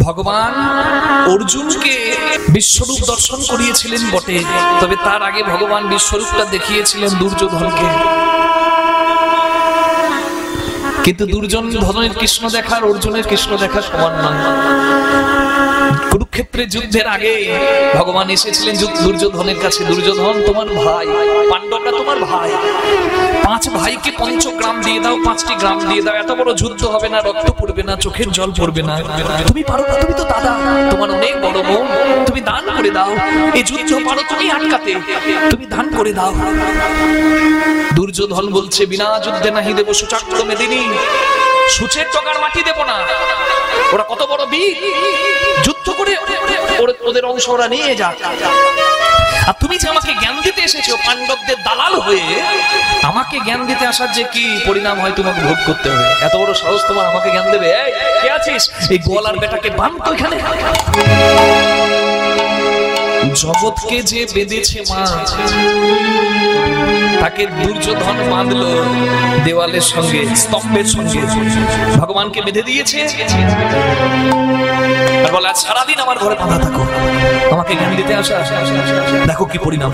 ভগবান অর্জুনকে বিশ্বরূপ দর্শন করিয়েছিলেন বটে, তবে তার আগে ভগবান বিশ্বরূপটা দেখিয়েছিলেন দুর্যোধনকে। কিন্তু দুর্যোধনের কৃষ্ণ দেখার অর্জুনের কৃষ্ণ দেখা সমান নয়। কুরুক্ষেত্রের যুদ্ধের আগে ভগবান এসেছিলেন দুর্যোধনের কাছে, দুর্যোধন তোমার ভাই, পাণ্ডবরা তোমার ভাই, 5 ভাইকে পঞ্চগ্রাম দিয়ে দাও, 5টি গ্রাম দিয়ে দাও, এত বড় যুদ্ধ হবে না, রক্ত পড়বে না, চোখের জল পড়বে না। তুমি পারো না, তুমি তো দাদা, তোমার অনেক বড় মন, তুমি দান করে দাও, এই যুদ্ধ পারো তুমি আটকাতে, তুমি দান করে দাও। দুর্যোধন বলছে বিনা যুদ্ধে নাহি দেব সুচক্র মেদিনী, সূচের টগার মাটি দেব না। ওরা কত বড় বীর, যুদ্ধ করে ওদের অংশ ওরা নিয়ে যাক। আর তুমি যে আমাকে জ্ঞান দিতে এসেছো পাণ্ডবদের দালাল হয়ে, আমাকে জ্ঞান দিতে আসার যে কি পরিণাম হয় তোমাকে ভোগ করতে হবে। এত বড় সাহস তোমার, আমাকে জ্ঞান দেবে? এই কে আছিস? এই গোয়ালার বেটাকে বাঁধ তো এখানে। জগৎকে যে বেঁধেছে মা, তাকে দুর্যোধন বাঁধলো দেওয়ালের সঙ্গে, স্তম্ভের সঙ্গে, ভগবানকে বেঁধে দিয়েছে। আর বলে সারাদিন আমার ঘরে বাঁধা থাকো, আমাকে জ্ঞান দিতে আসা। দেখো কি পরিণাম।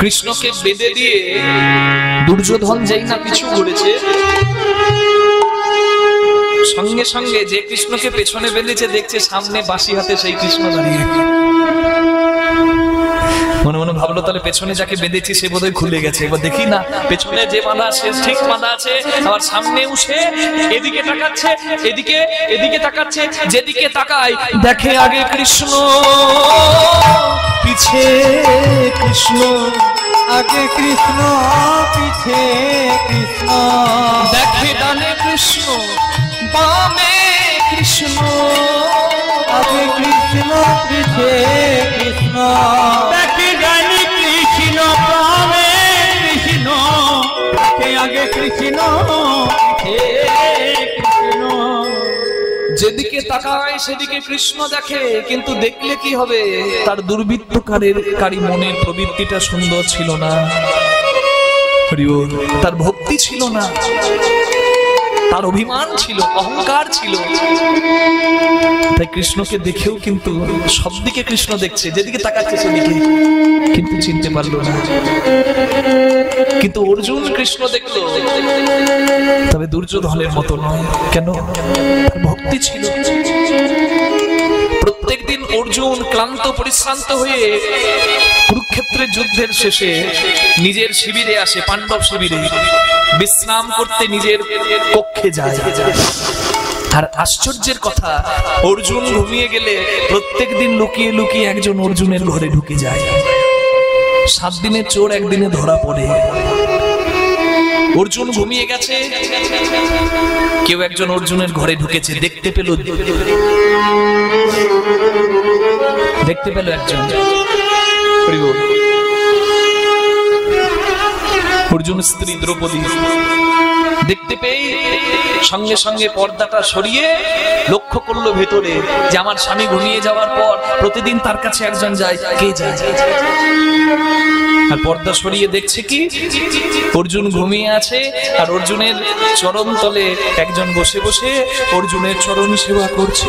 কৃষ্ণকে বেঁধে দিয়ে দুর্যোধন যেই না পিছু ঘুরেছে, সঙ্গে সঙ্গে যে কৃষ্ণকে পেছনে বেঁধেছে দেখছে সামনে বাঁশি হাতে সেই কৃষ্ণ দাঁড়িয়ে। মনে মনে ভাবলো তাহলে পেছনে যাকে বেঁধেছি সে বোধহয় খুলে গেছে, এবার দেখি না পেছনে যে বাঁধা সে ঠিক বাঁধা আছে, আবার সামনে উঠে এদিকে তাকাচ্ছে, এদিকে তাকাচ্ছে, যেদিকে তাকায় দেখে আগে কৃষ্ণ, পিছে কৃষ্ণ, আগে কৃষ্ণ পিছে কৃষ্ণ, দেখে ডানে কৃষ্ণ বামে কৃষ্ণ, আগে কৃষ্ণ পিছে কৃষ্ণ, দেখে ডানে কৃষ্ণ বামে কৃষ্ণ, আগে কৃষ্ণ পিছে কৃষ্ণ। যেদিকে তাকায় সেদিকে কৃষ্ণ দেখে, কিন্তু দেখলে কি হবে? তার দুর্বৃত্তকারী মনের প্রবৃত্তিটা সুন্দর ছিল না, তার ভক্তি ছিল না, তার অভিমান ছিল, অহংকার ছিল। তাই কৃষ্ণকে দেখেও কিন্তু সব দিকে কৃষ্ণ দেখছে, যেদিকে তাকাচ্ছে সেদিকে, কিন্তু চিনতে পারলো না। কিন্তু অর্জুন কৃষ্ণ দেখলো, তবে দুর্যোধনের মতো নয়। কেন? ভক্তি ছিল। প্রত্যেকদিন অর্জুন ক্লান্ত পরিশ্রান্ত হয়ে কুরুক্ষেত্রের যুদ্ধের শেষে নিজের শিবিরে আসে, পাণ্ডব শিবিরে বিশ্রাম করতে নিজের কক্ষে যায়। আর আশ্চর্যের কথা, অর্জুন ঘুমিয়ে গেলে প্রত্যেকদিন লুকিয়ে লুকিয়ে একজন অর্জুনের ঘরে ঢুকে যায়। 7 দিনের চোর একদিনে ধরা পড়ে। অর্জুন ঘুমিয়ে গেছে, কেউ একজন অর্জুনের ঘরে ঢুকেছে, দেখতে পেল একজন অর্জুনের স্ত্রী দ্রৌপদী। দেখতে পেয়ে সঙ্গে সঙ্গে পর্দাটা সরিয়ে লক্ষ্য করলো ভেতরে যে আমার স্বামী ঘুমিয়ে যাওয়ার পর প্রতিদিন তার কাছে একজন যায়, কে যায়? আর পর্দা সরিয়ে দেখছে কি অর্জুন ঘুমিয়ে আছে, আর অর্জুনের চরণ তলে একজন বসে বসে অর্জুনের চরণ সেবা করছে।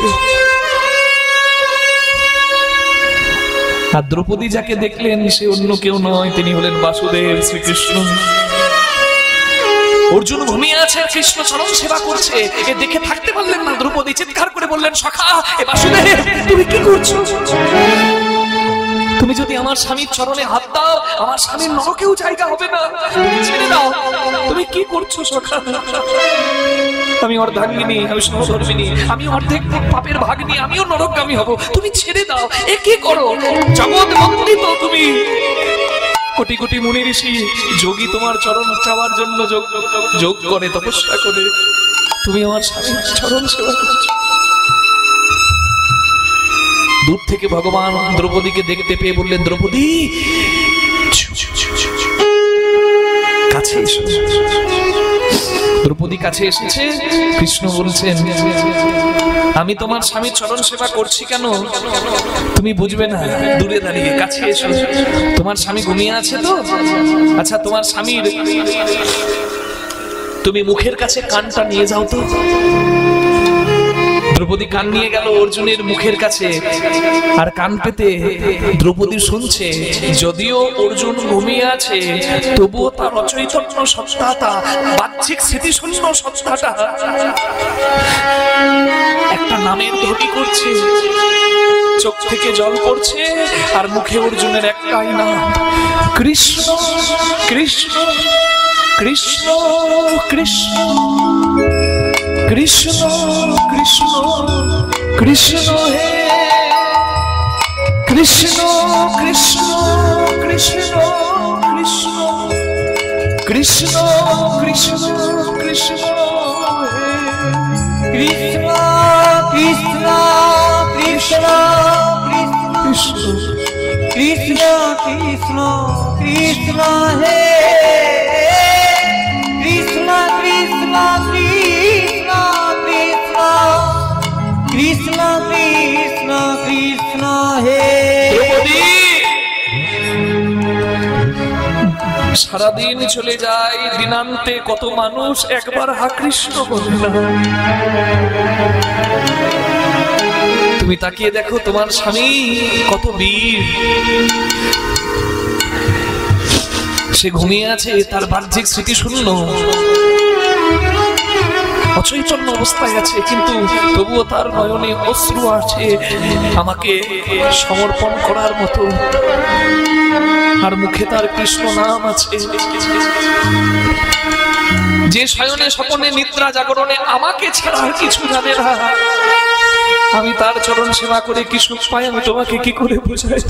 আর দ্রৌপদী যাকে দেখলেন সে অন্য কেউ নয়, তিনি হলেন বাসুদেব, শ্রীকৃষ্ণ। অর্জুন ঘুমিয়ে আছে, কৃষ্ণ চরণ সেবা করছে, এ দেখে থাকতে পারলেন না। দ্রৌপদী চিৎকার করে বললেন, সখা, এ বাসুদেব তুমি কি করছো? তুমি যদি আমার স্বামীর চরণে হাত দাও, আমার স্বামীর নরকেও জায়গা হবে না, ছেড়ে দাও। তুমি কি করছো সখা? আমি অর্ধাঙ্গিনী, আমি সহধর্মিনী, আমি অর্ধেক পাপের ভাগিনী, আমিও নরকগামী হব, তুমি ছেড়ে দাও। এ কি করো? জগৎ বন্দিত তুমি, কোটি কোটি মুনি ঋষি যোগী তোমার চরণ চাওয়ার জন্য যোগ করে, তপস্যা করে, তুমি আমার স্বামীর চরণ সেবা করছো। দূর থেকে ভগবান দ্রৌপদীকে দেখতে পেয়ে বললেন, দ্রৌপদী কাছে এসো। দ্রৌপদী কাছে এসেছে। কৃষ্ণ বলছেন, আমি তোমার স্বামীর চরণ সেবা করছি কেন তুমি বুঝবে না, দূরে দাঁড়িয়ে কাছে এসো। তোমার স্বামী ঘুমিয়ে আছে তো? আচ্ছা, তোমার স্বামীর তুমি মুখের কাছে কানটা নিয়ে যাও তো। দ্রৌপদী কান নিয়ে গেল অর্জুনের মুখের কাছে, আর কান পেতে দ্রৌপদী শুনছে। যদিও অর্জুন ঘুমিয়ে আছে, তবুও তার অচৈতন্য সত্তাটা, বাহ্যিক স্মৃতিশূন্য সত্তাটা একটা নামের ধ্বনি করছে। চোখ থেকে জল পড়ছে, আর মুখে অর্জুনের একটাই নাম, কৃষ্ণ কৃষ্ণ কৃষ্ণ কৃষ্ণ কৃষ্ণ কৃষ্ণ কৃষ্ণ হে কৃষ্ণ কৃষ্ণ কৃষ্ণ কৃষ্ণ কৃষ্ণ কৃষ্ণ কৃষ্ণ হে কৃষ্ণ কৃষ্ণ কৃষ্ণ কৃষ্ণ কৃষ্ণ কৃষ্ণ কৃষ্ণ হে কৃষ্ণ কৃষ্ণ কৃষ্ণ কৃষ্ণ কৃষ্ণ কৃষ্ণ কৃষ্ণ হে। সারাদিন চলে যায়, দিনান্তে কত মানুষ একবার হা কৃষ্ণ বলে না। তুমি তাকিয়ে দেখো তোমার স্বামী কত বীর, সে ঘুমিয়ে আছে, তার বাহ্যিক স্মৃতি শূন্য, অচৈতন্য অবস্থায় আছে, কিন্তু তবুও তার নয়নে অশ্রু আছে আমাকে সমর্পণ করার মতো, আর মুখে তার কৃষ্ণ নাম আছে। যে শয়নে স্বপনে নিদ্রা জাগরণে আমাকে ছাড়া আর কিছু জানে না, আমি তার চরণ সেবা করে কি সুখ পাই আমি তোমাকে কি করে বোঝাই।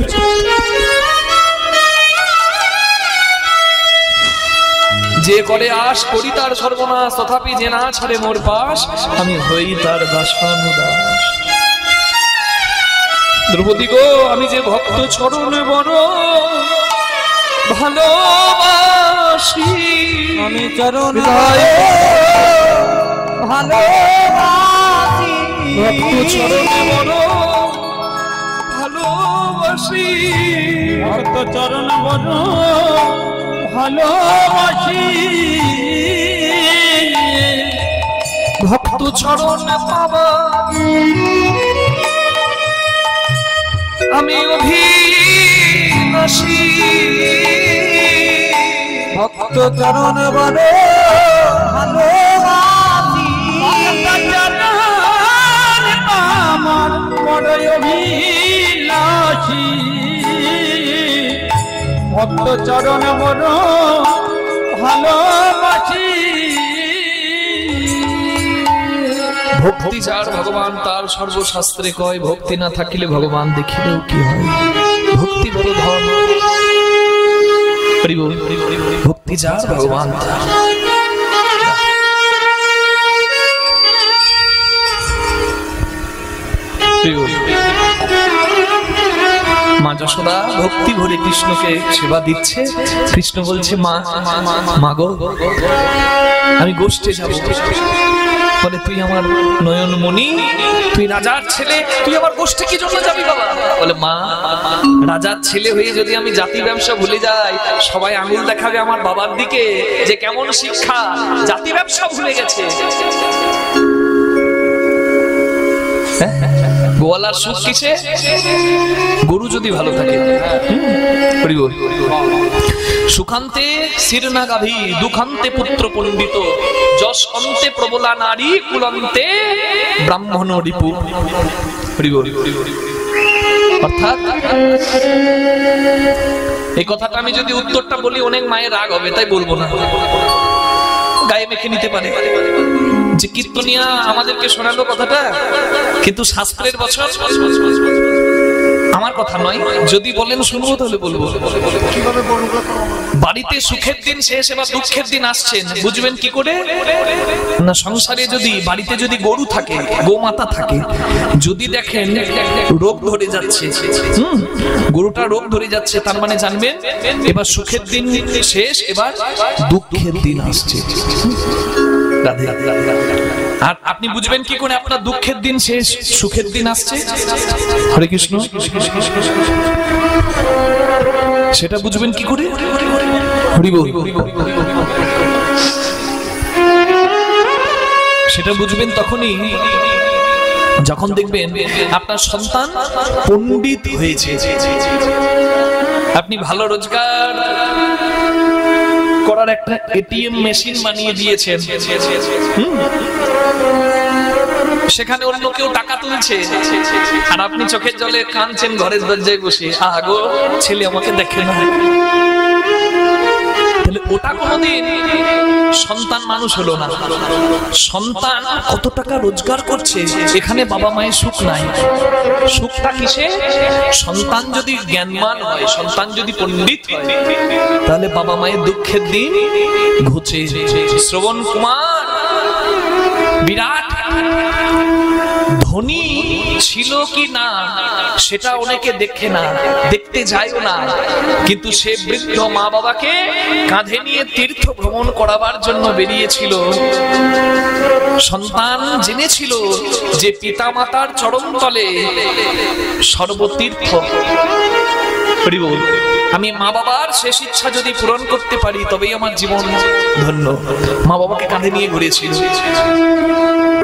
যে করে আশ করি তার সর্বনাশ, তথাপি যে না ছাড়ে মোর পাশ, আমি হই তার দাসানুদাস। দ্রৌপদী গো, আমি যে ভক্ত চরণ বড় ভালোবাসি, আমি চরণ ভালোবাসি, ভক্ত চরণ বড় ভালোবাসি, ভক্ত চরণ বড় ভালোবাসি, ভক্ত চরণ পাবা আমি অভিলাষী, ভক্ত চরণ বড় ভালোবাসি, আমার বড় অভিলাষী, ভক্ত চরণ বড় ভালোবাসি। ভক্তি যার ভগবান তার সর্বশাস্ত্রে কয়, ভক্তি না থাকিলে ভগবান দেখিলেও কি হয়, ভক্তি বড় ধন। ভক্তি যার ভগবান তার। মা যশোদা ভক্তি ভরে কৃষ্ণকে সেবা দিচ্ছে। কৃষ্ণ বলছে, মা মা গো, আমি গোষ্ঠে যাব। বলে, তুই আমার নয়নমণি, তুই রাজার ছেলে, তুই আমার গোষ্ঠে কি জন্য যাবি বাবা? বলে, মা রাজার ছেলে হয়ে যদি আমি জাতি ব্যবসা ভুলে যাই, সবাই আঙুল দেখাবে আমার বাবার দিকে যে কেমন শিক্ষা, জাতি ব্যবসা ভুলে গেছে। গোয়ালার সুখ কিসে? গরু যদি ভালো থাকে। সুখান্তে শিরনা গাভী, দুখান্তে পুত্র পণ্ডিত, যশ অন্তে প্রবলা নারী, কুলন্তে ব্রাহ্মণ রিপু। অর্থাৎ এই কথাটা আমি যদি উত্তরটা বলি অনেক মায়ের রাগ হবে, তাই বলবো না, গায়ে মেখে নিতে পারে। যে কীর্তনিয়া আমাদেরকে শোনালো কথাটা, কিন্তু শাস্ত্রের বছর আমার কথা নয়, যদি বলেন শুনবো তাহলে বলবো। বাড়িতে সুখের দিন শেষ, এবার দুঃখের দিন আসছেন, বুঝবেন কি করে না? সংসারে যদি বাড়িতে যদি গরু থাকে, গোমাতা থাকে, যদি দেখেন রোগ ধরে যাচ্ছে, গরুটা রোগ ধরে যাচ্ছে, তার মানে জানবেন এবার সুখের দিন শেষ, এবার দুঃখের দিন আসছে। আর আপনি বুঝবেন কি করে আপনার দুঃখের দিন শেষ, সুখের দিন আসছে? হরে কৃষ্ণ। সেটা বুঝবেন কি করে? সেটা বুঝবেন তখনই যখন দেখবেন আপনার সন্তান পণ্ডিত হয়েছে, আপনি ভালো রোজগার করার একটা এটিএম মেশিন বানিয়ে দিয়েছেন, সেখানে অন্য কেউ টাকা তুলছে আর আপনি চোখের জলে কাঁদছেন ঘরের দরজায় বসে, আগো ছেলে আমাকে দেখে না। তাহলে ওটা কোনোদিন সন্তান মানুষ হলো না। সন্তান কত টাকা রোজগার করছে, এখানে বাবা মায়ের সুখ নাই। সুখটা কিসে? সন্তান যদি জ্ঞানমান হয়, সন্তান যদি পণ্ডিত হয়, তাহলে বাবা মায়ের দুঃখের দিন ঘুচে। শ্রবণ কুমার বিরাট ধনী ছিল কি না সেটা অনেকে দেখে না, দেখতে যায়ও না, কিন্তু সে বৃদ্ধ মা বাবাকে কাঁধে নিয়ে তীর্থ ভ্রমণ করাবার জন্য বেরিয়েছিল। সন্তান জেনেছিল যে পিতা মাতার চরণ তলে সর্বতীর্থ। আমি মা বাবার শেষ ইচ্ছা যদি পূরণ করতে পারি তবেই আমার জীবন ধন্য। মা বাবাকে কাঁধে নিয়ে ঘুরেছিল।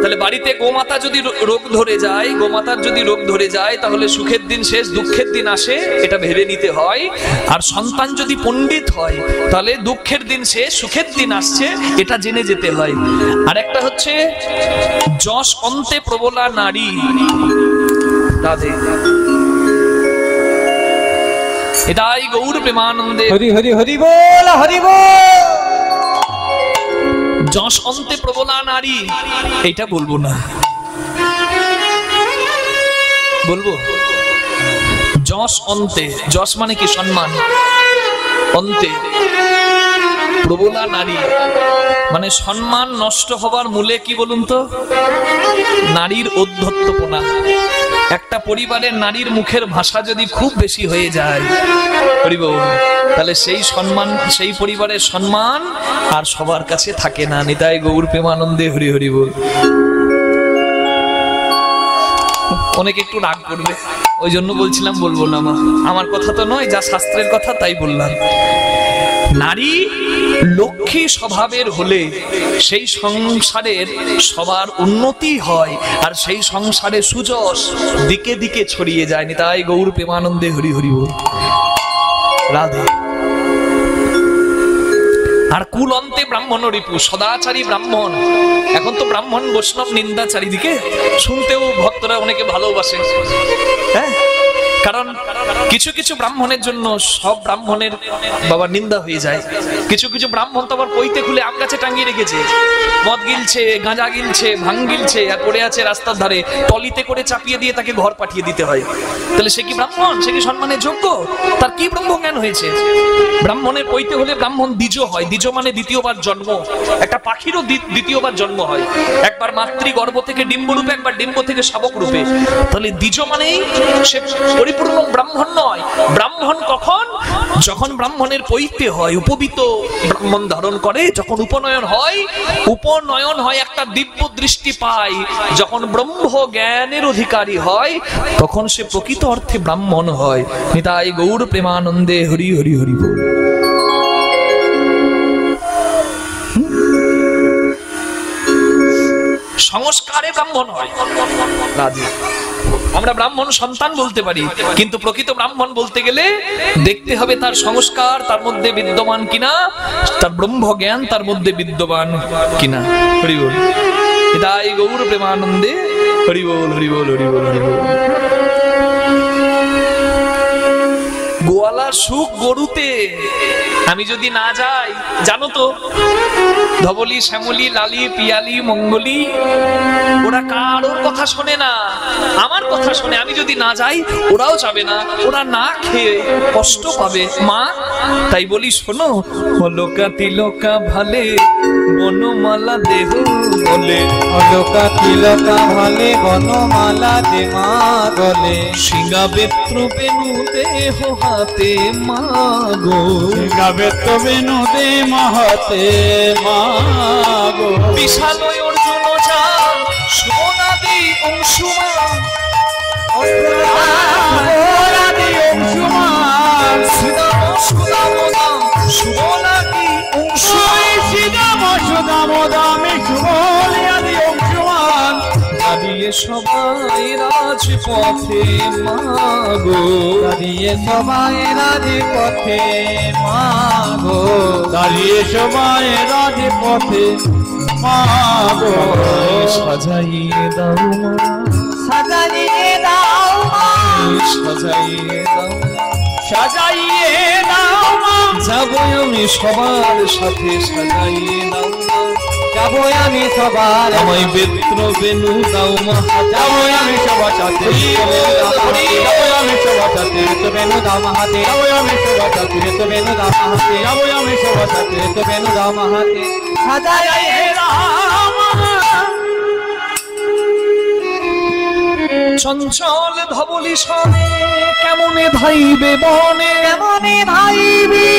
তাহলে বাড়িতে গোমাতা যদি রোগ ধরে যায়, গোমাতার যদি রোগ ধরে যায়, তাহলে সুখের দিন শেষ, দুঃখের দিন আসে, এটা ভেবে নিতে হয়। আর সন্তান যদি পণ্ডিত হয়, তাহলে দুঃখের দিন শেষ, সুখের দিন আসছে, এটা জেনে যেতে হয়। আর একটা হচ্ছে যশ অন্তে প্রবলা নারী। রাধে এটাই গৌর প্রেমানন্দে। হরি হরি হরি বল, হরি বল। যশ অন্তে প্রবলা নারী, এইটা বলবো না, বলবো যশ অন্তে। যশ মানে কি? সম্মান। অন্তে প্রবলা নারী মানে সম্মান নষ্ট হবার মূলে কি বলুন তো? নারীর ঔদ্ধত্যপনা। একটা পরিবারের নারীর মুখের ভাষা যদি খুব বেশি হয়ে যায়, তাহলে সেই সম্মান, সেই পরিবারের সম্মান আর সবার কাছে থাকে না। নিতাই গৌর প্রেমানন্দে হরি হরি বল। অনেকে একটু রাগ করবে, ওই জন্য বলছিলাম বলবো না। মা আমার কথা তো নয়, যা শাস্ত্রের কথা তাই বললাম। নারী লক্ষ্মী স্বভাবের হলে সেই সংসারের সবার উন্নতি হয়, আর সেই সংসারে সুযশ দিকে দিকে ছড়িয়ে যায়। নিতাই গৌর প্রেমানন্দে হরি হরি বল। রাধে। আর কুল অন্তে ব্রাহ্মণ রিপু, সদাচারী ব্রাহ্মণ। এখন তো ব্রাহ্মণ বৈষ্ণব নিন্দা চারিদিকে, শুনতেও ভক্তরা অনেকে ভালোবাসে। হ্যাঁ, কারণ কিছু কিছু ব্রাহ্মণের জন্য সব ব্রাহ্মণের বাবা নিন্দা হয়ে যায়। কিছু কিছু ব্রাহ্মণ তো আবার পৈতে খুলে আম গাছে টাঙিয়ে রেখেছে, মদ গিলছে, গাঁজা গিলছে, ভাঙ গিলছে, আর পড়ে আছে রাস্তার ধারে, টলিতে করে চাপিয়ে দিয়ে তাকে ঘর পাঠিয়ে দিতে হয়। তাহলে সে কি ব্রাহ্মণ? সে কি সম্মানের যোগ্য? তার কি ব্রহ্ম জ্ঞান হয়েছে? ব্রাহ্মণের পৈতে হলে ব্রাহ্মণ দ্বিজ হয়। দ্বিজ মানে দ্বিতীয়বার জন্ম। একটা পাখিরও দ্বিতীয়বার জন্ম হয়, একবার মাতৃ গর্ভ থেকে ডিম্ব রূপে, একবার ডিম্ব থেকে শাবক রূপে। তাহলে দ্বিজ মানেই সে পরিপূর্ণ ব্রাহ্মণ নয়। ব্রাহ্মণ কখন? যখন ব্রাহ্মণের পৈতে হয়, উপবিত ব্রাহ্মণ ধারণ করে, যখন উপনয়ন হয়, উপনয়ন হয় একটা দিব্য দৃষ্টি পায়, যখন ব্রহ্ম জ্ঞানের অধিকারী হয়, তখন সে প্রকৃত অর্থে ব্রাহ্মণ হয়। নিতাই গৌর প্রেমানন্দে হরি হরি হরি বল। সংস্কারে ব্রাহ্মণ হয়। রাধে। আমরা ব্রাহ্মণ সন্তান বলতে পারি, কিন্তু প্রকৃত ব্রাহ্মণ বলতে গেলে দেখতে হবে তার সংস্কার তার মধ্যে বিদ্যমান কিনা, তার ব্রহ্ম জ্ঞান তার মধ্যে বিদ্যমান কিনা। হরি বল। এটাই গৌর প্রেমানন্দে হরি বল, হরি বল, হরি বল, হরি বল। গোয়ালার সুখ গরুতে। আমি যদি না যাই, জানো তো ধবলি, শ্যামলি, লালি, পিয়ালি, মঙ্গলি, ওরা কারোর কথা শোনে না, আমার কথা শোনে। আমি যদি না যাই, ওরাও যাবে না, ওরা না খেয়ে কষ্ট পাবে। মা, তাই বলি শোনো, হলোকা তিলকা ভালে বনমালা দেহ বলে, হলোকা তিলকা ভালে বনমালা দেমা গলে, সিঙ্গা বেত্র বেনু দেহ হাতে মাগো, গাবেত বেনু দে মহতে মাগো, বিশালয় অর্জুন যান সোনাদি অংশুমান, সোনাদি অংশুমান, শ্রীরাম সুদামদাম সুবলাদি অংশুমান, শ্রীরাম সুদামদাম সুবলাদি অংশুমান, দাবিয়ে দাঁড়িয়ে সবাই রাজপথে মাগো, দাঁড়িয়ে সবাই রাজপথে মাগো, দাঁড়িয়ে সবাই রাজপথে মাগো, সাজাইয়ে দাও মা, সাজাইয়ে দাও মা, সাজাইয়ে দাও, সাজাইয়ে দাও মা, যাবো আমি সবার সাথে, সাজাইয়ে দাও মা, যাবো আমি সবার, আমায় বেত্র বেনু দাও মা, যাবো আমি সবার সাথে, যাবো আমি সবার সাথে, তো বেনু দাও মাহাতে, যাবো আমি সবার সাথে, তো বেনু দাও মাহাতে, যাবো আমি সবার সাথে, তো বেনু দাও মাহাতে, সাজাইয়ে দাও মা। চঞ্চল ধবলি সনে কেমনে ধাইবে বনে, কেমনে ভাইবি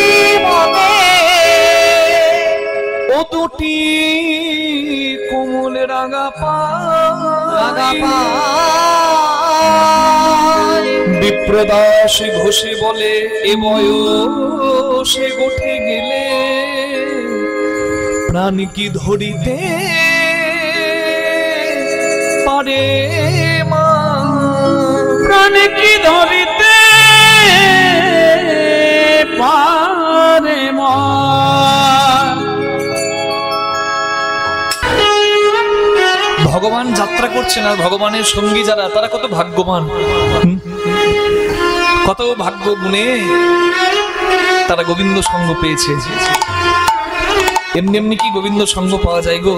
মনে, ও দুটি কোমল রাগা রাগা পা, পায়, বিপ্রদাস ঘোষে বলে এ বয়সে গোঠে গেলে প্রাণ কি ধরিতে পারে মা, প্রাণ কি ধরিতে পারে মা, ভগবান যাত্রা করছেন আর ভগবানের সঙ্গী যারা তারা কত ভাগ্যবান, কত ভাগ্য গুণে তারা গোবিন্দ সঙ্গ পেয়েছে। এমনি এমনি কি গোবিন্দ সঙ্গ পাওয়া যায় গো?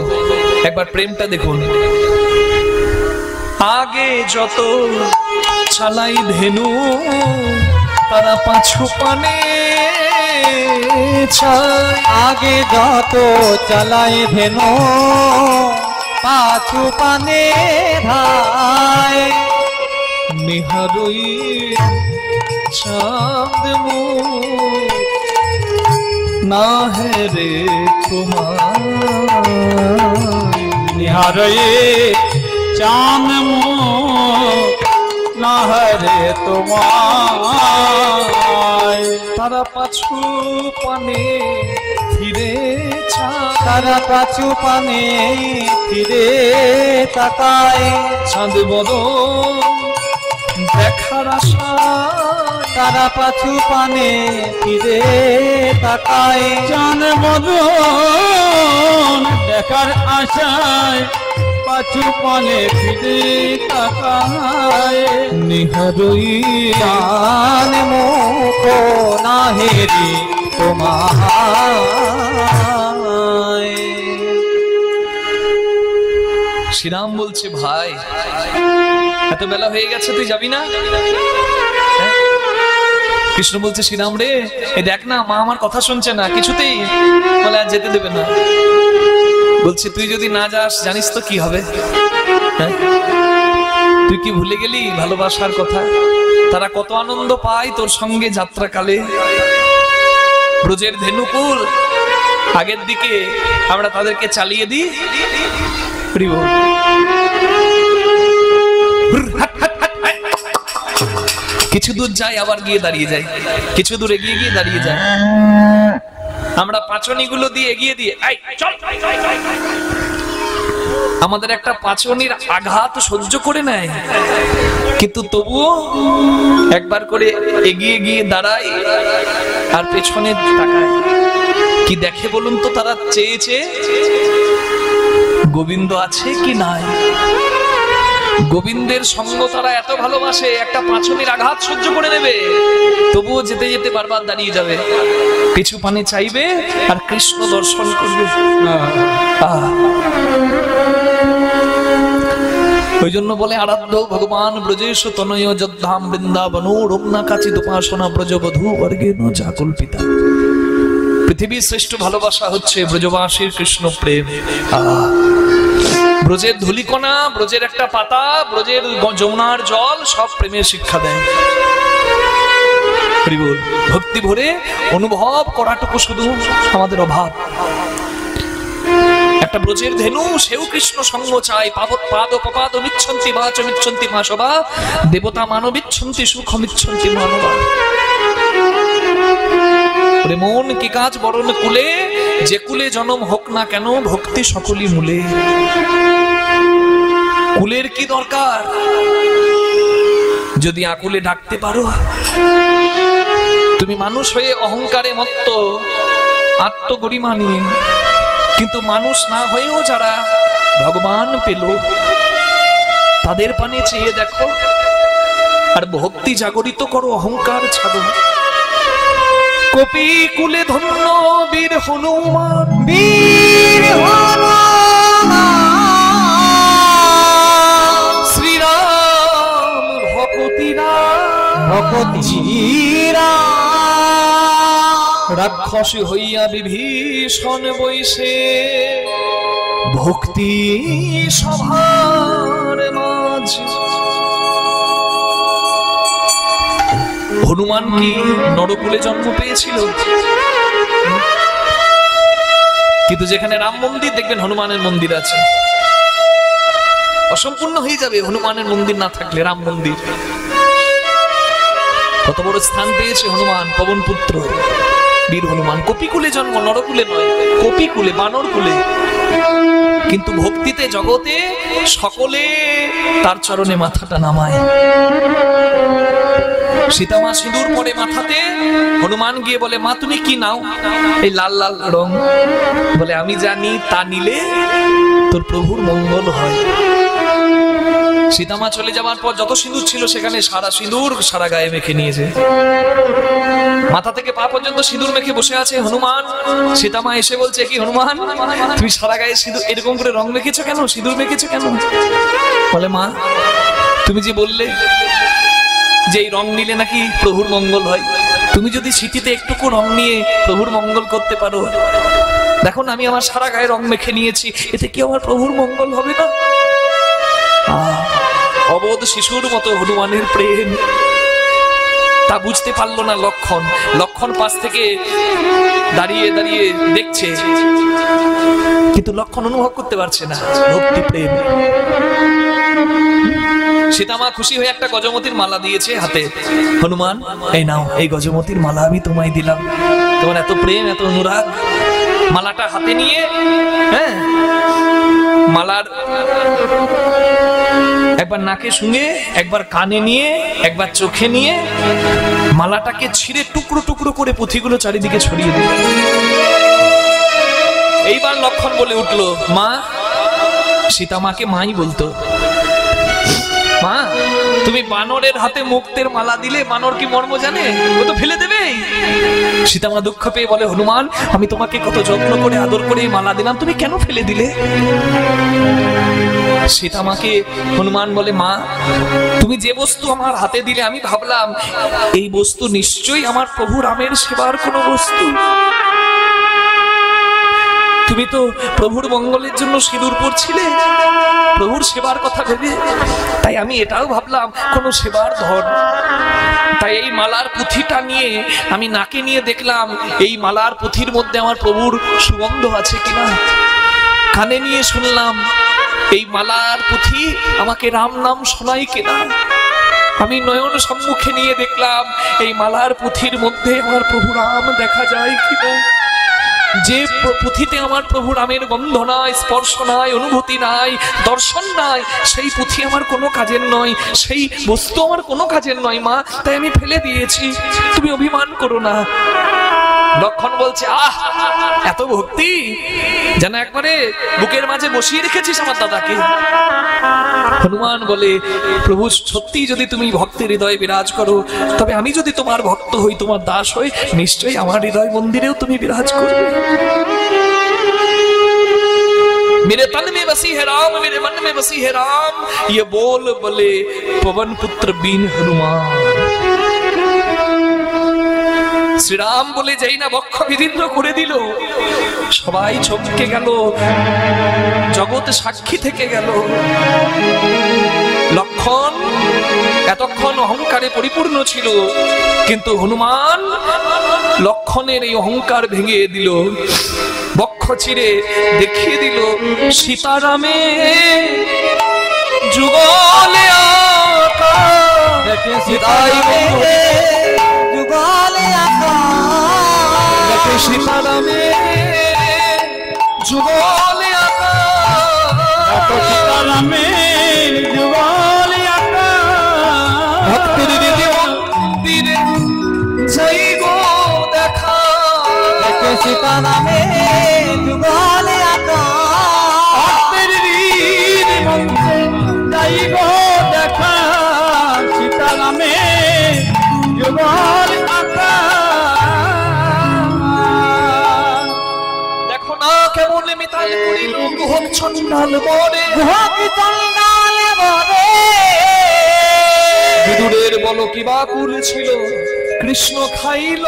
একবার প্রেমটা দেখুন। আগে যত চালাই ধেনু তারা পাছু পানে চায়, আগে যত চালাই ধেনো পাছু পানে ধায়, নিহারই চাঁদ মুখ না হেরে তোমার, নিহারয়ে চান মুখ না হরে তোমায়, তারা পাছু পানে ফিরে চায়, তারা পাছু পানে ফিরে তাকায়, চাঁদ বড় দেখার আশা, তারা পাছু পানে ফিরে তাকায়, চান বদন দেখার আশায় পাছু পানে ফিরে তাকায়, নিহারই চান মুখ না হেরি তোমায়। শ্রীরাম বলছে ভাই এত বেলা হয়ে গেছে তুই যাবি না? কৃষ্ণ বলছে শ্রীরাম রে এই দেখ না মা আমার কথা শুনছে না কিছুতেই, বলে আর যেতে দেবে না। বলছে তুই যদি না যাস জানিস তো কি হবে, হ্যাঁ? তুই কি ভুলে গেলি ভালোবাসার কথা? তারা কত আনন্দ পায় তোর সঙ্গে যাত্রাকালে। ব্রজের ধেনুকুল আগের দিকে আমরা তাদেরকে চালিয়ে দিই, কিছু দূর যাই আবার গিয়ে দাঁড়িয়ে যায়, কিছু দূর এগিয়ে গিয়ে দাঁড়িয়ে যায়। আমরা পাচনিগুলো দিয়ে এগিয়ে দিয়ে আমাদের একটা পাচনির আঘাত সহ্য করে নেয়, কিন্তু তবুও একবার করে এগিয়ে গিয়ে দাঁড়ায় আর পেছনে তাকায়। কি দেখে বলুন তো? তারা চেয়েছে গোবিন্দ আছে কি নাই। গোবিন্দের সঙ্গ তারা এত ভালোবাসে, একটা পাঁচনির আঘাত সহ্য করে নেবে, তবুও যেতে যেতে বারবার দাঁড়িয়ে যাবে, পিছু পানে চাইবে আর কৃষ্ণ দর্শন করবে। ওই জন্য বলে আরাধ্য ভগবান ব্রজেশ তনয় যদ্ধাম বৃন্দাবন রম্না কাচিত উপাসনা ব্রজবধূ বর্গেন জাকল্পিতা। পৃথিবীর শ্রেষ্ঠ ভালোবাসা হচ্ছে ব্রজবাসীর কৃষ্ণ প্রেম। ব্রজের ধুলিকণা, ব্রজের একটা পাতা, ব্রজের যমুনার জল সব প্রেমের শিক্ষা দেয়। ভক্তি ভরে অনুভব করাটুকু শুধু আমাদের অভাব। একটা ব্রজের ধেনু, সেও কৃষ্ণ সঙ্গ চায়। পাদ পপাদ মিচ্ছন্তি বাচ মিচ্ছন্তি মাসবা দেবতা মানবিচ্ছন্তি সুখ মিচ্ছন্তি মানবা। মন কি কাজ বরণ কুলে, যে কুলে জনম হোক না কেন ভক্তি সকলই মূলে। কুলের কি দরকার যদি আকুলে ডাকতে পারো? তুমি মানুষ হয়ে অহংকারে মত্ত, আত্মগরিমা নিয়ে, কিন্তু মানুষ না হয়েও যারা ভগবান পেল তাদের পানে চেয়ে দেখো আর ভক্তি জাগরিত করো, অহংকার ছাড়ো। কপি কুলে ধন্য বীর হনুমান, বীর হনুমান শ্রীরাম ভকতিরা ভকতিরা রাক্ষসী হইয়া বিভীষণ বৈশে ভক্তি সভার মাঝ। হনুমান কি নরকুলে জন্ম পেয়েছিল? কিন্তু যেখানে রাম মন্দির দেখবেন হনুমানের মন্দির আছে। অসম্পূর্ণ হয়ে যাবে হনুমানের মন্দির না থাকলে। রাম মন্দির কত বড় স্থান পেয়েছে হনুমান, পবন পুত্র বীর হনুমান। কপিকুলে জন্ম, নরকুলে নয়, কপিকুলে, বানর কুলে। কিন্তু ভক্তিতে জগতে সকলে তার চরণে মাথাটা নামায়। সীতামা সিঁদুর পরে মাথাতে, হনুমান গিয়ে বলে মা তুমি কি নাও? এই লাল লাল রং। বলে আমি জানি তা নিলে তোর প্রভুর মঙ্গল হয়। সীতামা চলে যাওয়ার পর যত সিঁদুর ছিল সেখানে সারা সিঁদুর সারা গায়ে মেখে নিয়েছে, মাথা থেকে পা পর্যন্ত সিঁদুর মেখে বসে আছে হনুমান। সীতামা এসে বলছে কি হনুমান তুমি সারা গায়ে সিঁদুর এরকম করে রং মেখেছো কেন, সিঁদুর মেখেছো কেন? বলে মা তুমি যে বললে যে এই রং নিলে নাকি প্রভুর মঙ্গল হয়, তুমি যদি সিটিতে একটুকু রং নিয়ে প্রভুর মঙ্গল করতে পারো, দেখো না আমি আমার সারা গায়ে রং মেখে নিয়েছি, এতে কি আমার প্রভুর মঙ্গল হবে না? অবোধ শিশুর মতো হনুমানের প্রেম, তা বুঝতে পারলো না লক্ষণ। লক্ষণ পাশ থেকে দাঁড়িয়ে দাঁড়িয়ে দেখছে, কিন্তু লক্ষণ অনুভব করতে পারছে না ভক্তি প্রেম। সীতামা খুশি হয়ে একটা গজমতির মালা দিয়েছে হাতে। হনুমান এই নাও, এই গজমতির মালা আমি তোমায় দিলাম, তোমার এত প্রেম এত অনুরাগ। মালাটা হাতে নিয়ে, হ্যাঁ, মালার একবার নাকে শুনে, একবার কানে নিয়ে, একবার চোখে নিয়ে মালাটাকে ছিঁড়ে টুকরো টুকরো করে পুঁথিগুলো চারিদিকে ছড়িয়ে দিল। এইবার লক্ষণ বলে উঠলো মা, সীতামাকে মাই বলতো, মা তুমি বানরের হাতে মুক্তের মালা দিলে বানর কি মর্ম জানে? ও তো ফেলে দেবে। সীতামা দুঃখ পেয়ে বলে হনুমান আমি তোমাকে কত যত্ন করে আদর করে মালা দিলাম, তুমি কেন ফেলে দিলে? সীতামাকে হনুমান বলে মা তুমি যে বস্তু আমার হাতে দিলে আমি ভাবলাম এই বস্তু নিশ্চয়ই আমার প্রভু রামের সেবার কোনো বস্তু। তুমি তো প্রভুর মঙ্গলের জন্য সিঁদুর পরছিলে, প্রভুর সেবার কথা ভেবে, তাই আমি এটাও ভাবলাম কোন সেবার ধন। তাই এই মালার পুঁথিটা নিয়ে আমি নাকে নিয়ে দেখলাম এই মালার পুঁথির মধ্যে আমার প্রভুর সুগন্ধ আছে কিনা। কানে নিয়ে শুনলাম এই মালার পুঁথি আমাকে রাম নাম শোনাই কিনা। আমি নয়ন সম্মুখে নিয়ে দেখলাম এই মালার পুঁথির মধ্যে আমার প্রভু রাম দেখা যায় কিনা। যে পুঁথিতে আমার প্রভু রামের গন্ধ নাই, স্পর্শ নাই, অনুভূতি নাই, দর্শন নাই, সেই পুঁথি আমার কোনো কাজের নয়, সেই বস্তু আমার কোনো কাজের নয় মা, তাই আমি ফেলে দিয়েছি, তুমি অভিমান করো না। লক্ষণ বলছে আহ এত ভক্তি যেন একবারে বুকের মাঝে বসিয়ে রেখেছিস আমার দাদাকে। হনুমান বলে প্রভু সত্যি যদি তুমি ভক্তের হৃদয়ে বিরাজ করো, তবে আমি যদি তোমার ভক্ত হই, তোমার দাস হই, নিশ্চয়ই আমার হৃদয় মন্দিরেও তুমি বিরাজ করবে। मेरे तन में बसी है राम, मेरे मन में बसी है राम, ये बोल बोले पवन पुत्र बीन हनुमान। শ্রীরাম বলে যাই না বক্ষ বিদীর্ণ করে দিল, সবাই চমকে গেল, জগৎ সাক্ষী থেকে গেল। লক্ষণ এতক্ষণ অহংকারে পরিপূর্ণ ছিল, কিন্তু হনুমান লক্ষণের এই অহংকার ভেঙে দিল, বক্ষ চিরে দেখিয়ে দিল সীতারামে যুগলে আকা দেখে যুগলে আকা দেখে সীতারামে যুগলে আকা সীতারামে সীতারামে যুগলে ভক্তের হৃদ মন্ত্রে যাই গো দেখা সীতারামে যুগল আকা। দেখো না কেমন মিতাল করিল গুহক চন্ডাল বরে। বিদুরের বলো কি বাকুল ছিল কৃষ্ণ খাইল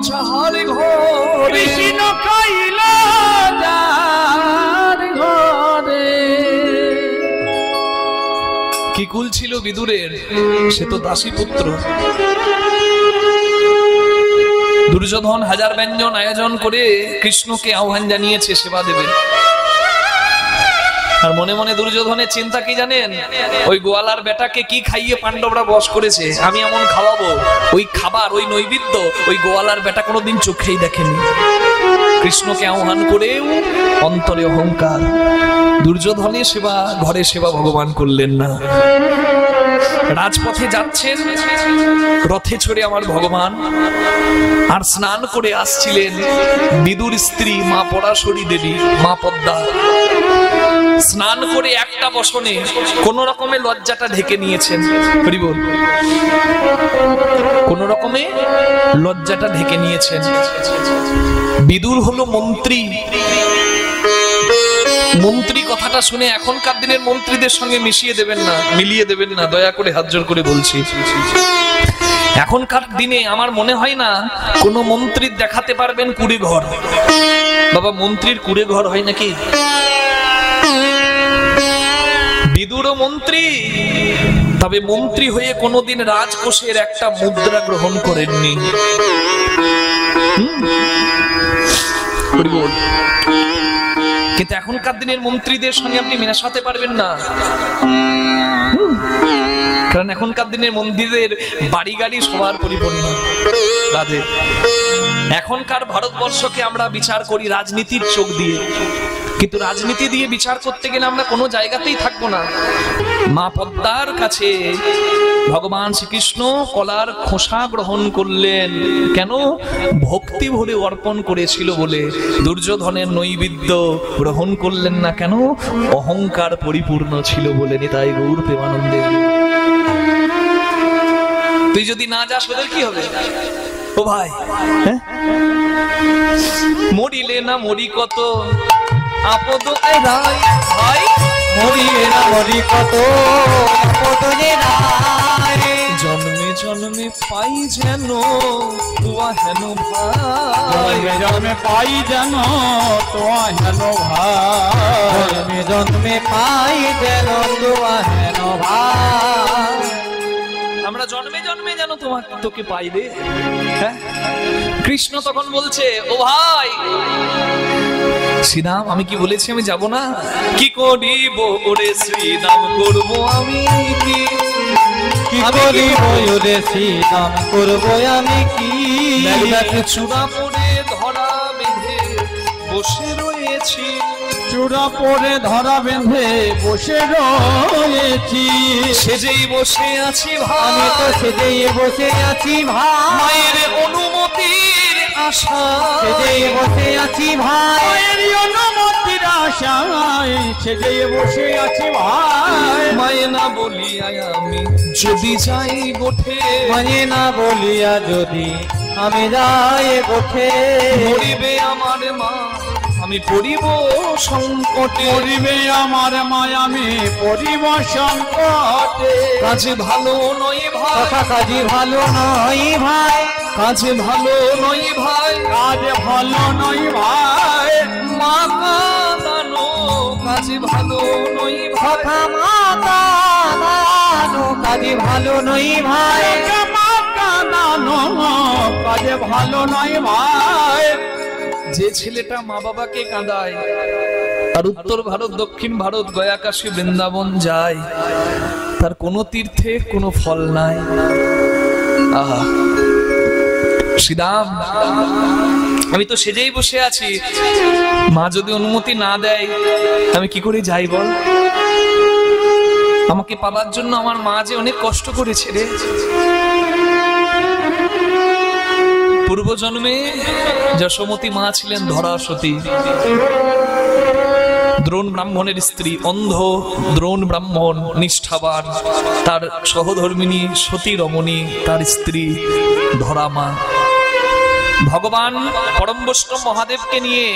যাহার ঘরে। কৃষ্ণ খাইল যার ঘরে। কি কুল ছিল বিদুরের, সে তো দাসী পুত্র। দুর্যোধন হাজার ব্যঞ্জন আয়োজন করে কৃষ্ণকে আহ্বান জানিয়েছে সেবা দেবে। আর মনে মনে দুর্যোধনের চিন্তা কি জানেন, ওই গোয়ালার বেটাকে কি খাইয়ে পাণ্ডবরা বশ করেছে, আমি এমন খাওয়াবো ওই খাবার ওই নৈবেদ্য ওই গোয়ালার বেটা কোনোদিন চোখেই দেখেনি। কৃষ্ণকে আহ্বান করেও অন্তরে অহংকার। দুর্যোধনের সেবা ঘরে সেবা ভগবান করলেন না। রাজপথে যাচ্ছেন রথে চড়ে আমার ভগবান, আর স্নান করে আসছিলেন বিদুর স্ত্রী মা পরাশরী দেবী মা পদ্মা। স্নান করে একটা বসনে কোন রকমে লজ্জাটা ঢেকে নিয়েছেন। হরি বল। কোন রকমে লজ্জাটা ঢেকে নিয়েছেন। বিদুর হলো মন্ত্রী। মন্ত্রী কথাটা শুনে এখনকার দিনের মন্ত্রীদের সঙ্গে মিশিয়ে দেবেন না, মিলিয়ে দেবেন না, দয়া করে হাত জোর করে বলছি। এখনকার দিনে আমার মনে হয় না কোন মন্ত্রীর দেখাতে পারবেন কুড়ে ঘর। বাবা, মন্ত্রীর কুড়ে ঘর হয় নাকি? বিদুর মন্ত্রী, তবে মন্ত্রী হয়ে কোনোদিন রাজকোষের একটা মুদ্রা গ্রহণ করেননি। কিন্তু এখনকার দিনের মন্ত্রীদের সঙ্গে আপনি মেশাতে পারবেন না, কারণ এখনকার দিনের মন্ত্রীদের বাড়ি গাড়ি সবার পরিপূর্ণ। রাধে। এখনকার ভারতবর্ষকে আমরা বিচার করি রাজনীতির চোখ দিয়ে, কিন্তু রাজনীতি দিয়ে বিচার করতে গেলে আমরা কোনো জায়গাতেই থাকবো না। মা পদ্মার কাছে ভগবান শ্রীকৃষ্ণ কলার খোসা গ্রহণ করলেন কেন? ভক্তি ভরে অর্পণ করেছিল বলে। দুর্যোধনের নৈবেদ্য গ্রহণ করলেন না কেন? অহংকার পরিপূর্ণ ছিল বলে। নিতাই গৌর প্রেমানন্দে। তুই যদি না যাস ওদের কি হবে? ও ভাই, মরিলে না মরি কত আপদ রায়, ভাই মরিবে না মরি কত আপদ রায়। জন্মে জন্মে পাই যেন তোয়া হেন ভাই। জন্মে জন্মে পাই যেন তোয়া হেন ভাই। জন্মে জন্মে পাই যেন তোয়া হেন ভাই। আমরা জন্মে জন্মে যেন তোকে পাই রে। হ্যাঁ, কৃষ্ণ তখন বলছে, ও ভাই শ্রীরাম, আমি কি বলেছি আমি যাব না? কি করিব ওরে শ্রীরাম, করব আমি কি? কি করিব ওরে শ্রীরাম, করব আমি কি? চূড়া পড়ে ধরা বেঁধে বসে রয়েছি। চূড়া পরে ধরা বেঁধে বসে রয়েছি। সেজেই বসে আছি ভাই, আমি তো সেজেই বসে আছি ভাই। মায়ের অনুমতির আশা, সেজেই বসে আছি ভাই। মায়ের অনুমতির আশায় সেজে বসে আছি ভাই। মায়ে না বলিয়া আমি যদি যাই গোঠে, মানে না বলিয়া যদি আমি যাই গোঠে। মরিবে আমার মা আমি পড়িব সংকটে। পরিবে আমার মায়া, আমি পরিব সংকটে। কাজে ভালো নয় ভাই, কথা কাজে ভালো নয় ভাই। কাজে ভালো নয় ভাই, কাজ ভালো নয় ভাই। মা কাঁদানো কাজে ভালো নয় ভাই। কথা মাতা নানো কাজে ভালো নয় ভাই। কাজে ভালো নয় ভাই। যে ছেলেটা মা বাবাকে কাঁদায় আর উত্তর ভারত দক্ষিণ ভারত গয়া কাশী বৃন্দাবন যায়, তার কোনো তীর্থে কোনো ফল নাই। আহা শ্রীরাম, আমি তো সেজেই বসে আছি, মা যদি অনুমতি না দেয় আমি কি করে যাই বল? আমাকে পাবার জন্য আমার মা যে অনেক কষ্ট করেছে রে। পূর্বজন্মে যশোমতী মা ছিলেন ধরাসতী, দ্রোণ ব্রাহ্মণের স্ত্রী, অন্ধ দ্রোণ ব্রাহ্মণ নিষ্ঠাবান, তার সহধর্মিনী সতী রমণী তার স্ত্রী ধরা মা। ভগবান পরম বৈষ্ণব মহাদেবকে নিয়ে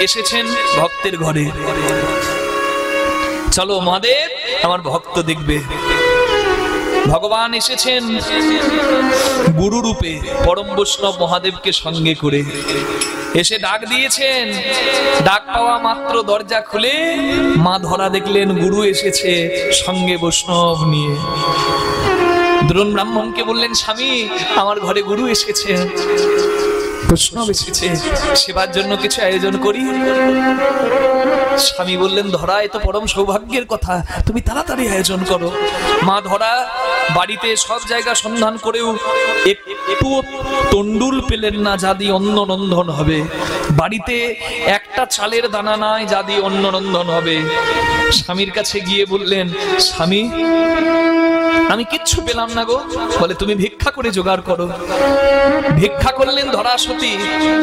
এসেছেন ভক্তের ঘরে। চলো মহাদেব আমার ভক্ত দেখবে। ভগবান এসেছেন গুরু রূপে পরম বৈষ্ণব মহাদেবকে সঙ্গে করে, এসে ডাক দিয়েছেন। ডাক পাওয়া মাত্র দরজা খুলে মা ধরা দেখলেন গুরু এসেছে সঙ্গে বৈষ্ণব নিয়ে। দ্রোণ ব্রাহ্মণকে বললেন, স্বামী আমার ঘরে গুরু এসেছে, বৈষ্ণব এসেছে, সেবার জন্য কিছু আয়োজন করি। স্বামী বললেন, ধরা এ তো পরম সৌভাগ্যের কথা, তুমি তাড়াতাড়ি আয়োজন করো। মা ধরা বাড়িতে সব জায়গা সন্ধান করেও একটু তন্ডুল পেলেন না যা দিয়ে অন্ন রন্ধন হবে। বাড়িতে একটা চালের দানা নাই যা দিয়ে অন্ন রন্ধন হবে। স্বামীর কাছে গিয়ে বললেন, স্বামী আমি কিচ্ছু পেলাম না গো। বলে, তুমি ভিক্ষা করে জোগাড় করো। ভিক্ষা করলেন ধরাসতী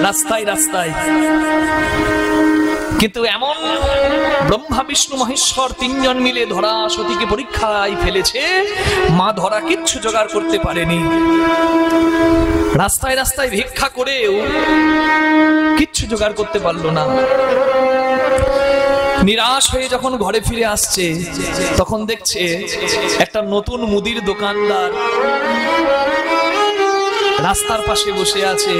রাস্তায় রাস্তায়। কিন্তু এমন ব্রহ্মা বিষ্ণু মহেশ্বর তিনজন মিলে ধরাসতীকে পরীক্ষায় ফেলেছে, মা ধরা কিচ্ছু জোগাড় করতে পারেনি। রাস্তায় রাস্তায় ভিক্ষা করেও কিচ্ছু জোগাড় করতে পারলো না। নিরাশ হয়ে যখন ঘরে ফিরে আসছে, তখন দেখছে একটা নতুন মুদির দোকানদার রাস্তার পাশে বসে আছে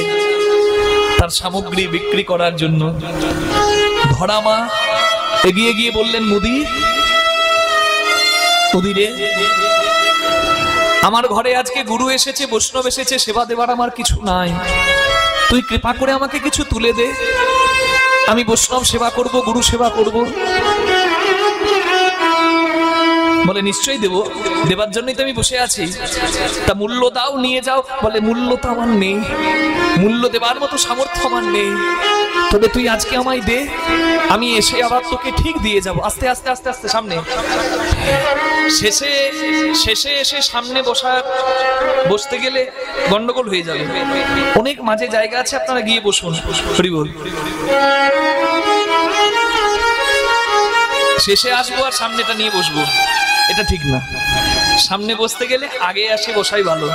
তার সামগ্রী বিক্রি করার জন্য। ধরা মা এগিয়ে গিয়ে বললেন, মুদিরে, আমার ঘরে আজকে গুরু এসেছে, বৈষ্ণব এসেছে, সেবা দেবার আমার কিছু নাই, তুই কৃপা করে আমাকে কিছু তুলে দে, আমি বৈষ্ণব সেবা করব, গুরু সেবা করব। বলে, নিশ্চয়ই দেব, দেবার জন্যই তো আমি বসে আছি, তা মূল্য দাও, নিয়ে যাও। বলে, মূল্য তো আমার নেই, মূল্য দেবার মতো সামর্থ্য আমার নেই, তবে তুই আজকে আমায় দে, আমি এসে আবার তোকে ঠিক দিয়ে যাব। আস্তে আস্তে আস্তে আস্তে সামনে, শেষে এসে সামনে বসতে গেলে গন্ডগোল হয়ে যাবে। অনেক মাঝে জায়গা আছে, আপনারা গিয়ে বসুন। হরি বল। শেষে আসবো আর সামনেটা নিয়ে বসবো, এটা ঠিক না। সামনে বসতে গেলে আগে আসে বসাই ভালো,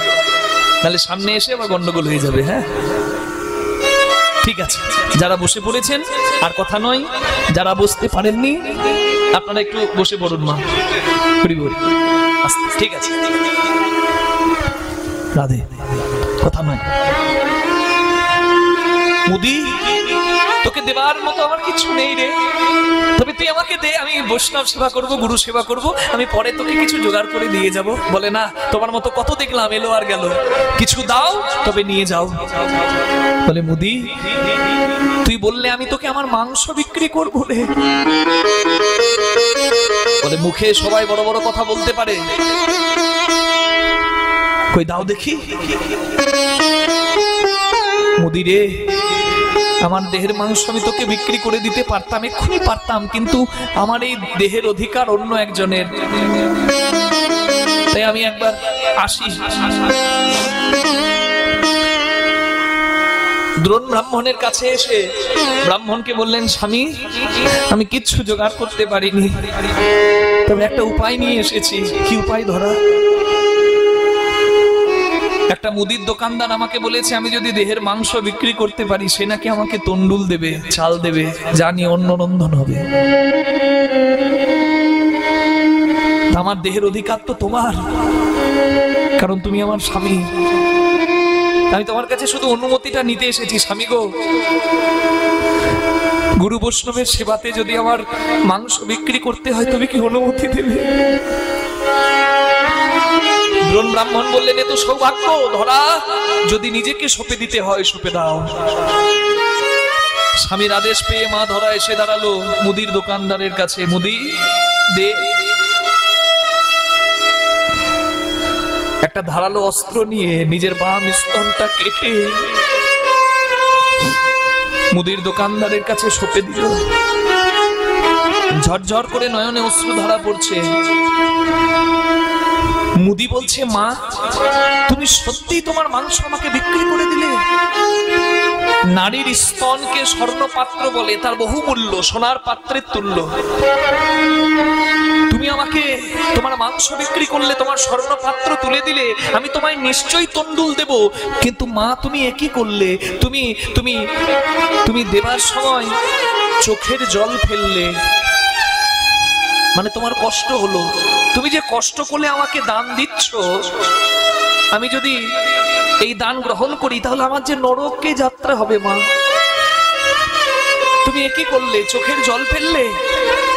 তাহলে সামনে এসে আবার গন্ডগোল হয়ে যাবে। হ্যাঁ, ঠিক আছে। যারা বসে পড়েছেন আর কথা নয়, যারা বসতে পারেননি আপনারা একটু বসে পড়ুন। মা হরি বল। ঠিক আছে, রাধে, কথা নয়। মুদি, তোকে দেবার মতো আমার কিছু নেই রে, তবে তুই আমাকে দে, আমি বৈষ্ণব সেবা করব, গুরু সেবা করব, আমি পরে তোকে কিছু জোগাড় করে দিয়ে যাব। বলে, না, তোমার মতো কত দেখলাম, এলো আর গেল, কিছু দাও তবে নিয়ে যাও। বলে, মুদি তুই বললে আমি তোকে আমার মাংস বিক্রি করবো রে। বলে, মুখে সবাই বড় বড় কথা বলতে পারে, কই দাও দেখি। মুদি রে, আমার দেহের মাংস আমি তোকে বিক্রি করে দিতে পারতাম, এক্ষুনি পারতাম, কিন্তু আমার এই দেহের অধিকার অন্য একজনের, তাই আমি একবার আসি। দ্রোণ ব্রাহ্মণের কাছে এসে ব্রাহ্মণকে বললেন, স্বামী আমি কিচ্ছু জোগাড় করতে পারিনি, তবে একটা উপায় নিয়ে এসেছি। কি উপায়? ধরা একটা মুদির দোকানদার আমাকে বলেছে, আমি যদি দেহের মাংস বিক্রি করতে পারি, সে নাকি আমাকে তন্ডুল দেবে, চাল দেবে, জানি অন্ন রন্ধন হবে। আমার দেহের অধিকার তো তোমার, কারণ তুমি আমার স্বামী। আমি তোমার কাছে শুধু অনুমতিটা নিতে এসেছি। স্বামী গো, গুরু বৈষ্ণবের সেবাতে যদি আমার মাংস বিক্রি করতে হয়, তুমি কি অনুমতি দেবে? দ্রোণ ব্রাহ্মণ বললেন, এ তো সৌভাগ্য ধরা, যদি নিজেকে সঁপে দিতে হয় সঁপে দাও। স্বামীর আদেশ পেয়ে মা ধরা এসে দাঁড়ালো মুদির দোকানদারের কাছে। মুদি দে। একটা ধারালো অস্ত্র নিয়ে নিজের বাম স্তনটা কেটে মুদির দোকানদারের কাছে সঁপে দিল। ঝরঝর করে নয়নে অশ্রু ধারা পড়ছে। মুদি বলছে, মা তুমি সত্যি তোমার মাংস আমাকে বিক্রি করে দিলে? নারীর স্তনকে স্বর্ণপাত্র বলে, তার বহু মূল্য, সোনার পাত্রের তুল্য। তুমি আমাকে তোমার মাংস বিক্রি করলে, তোমার স্বর্ণপাত্র তুলে দিলে, আমি তোমায় নিশ্চয়ই তন্ডুল দেব। কিন্তু মা তুমি একই করলে, তুমি তুমি তুমি দেবার সময় চোখের জল ফেললে, মানে তোমার কষ্ট হলো। তুমি যে কষ্ট করলে আমাকে দান দিচ্ছ, আমি যদি এই দান গ্রহণ করি তাহলে আমার যে নরকে যাত্রা হবে মা। তুমি একই করলে, চোখের জল ফেললে,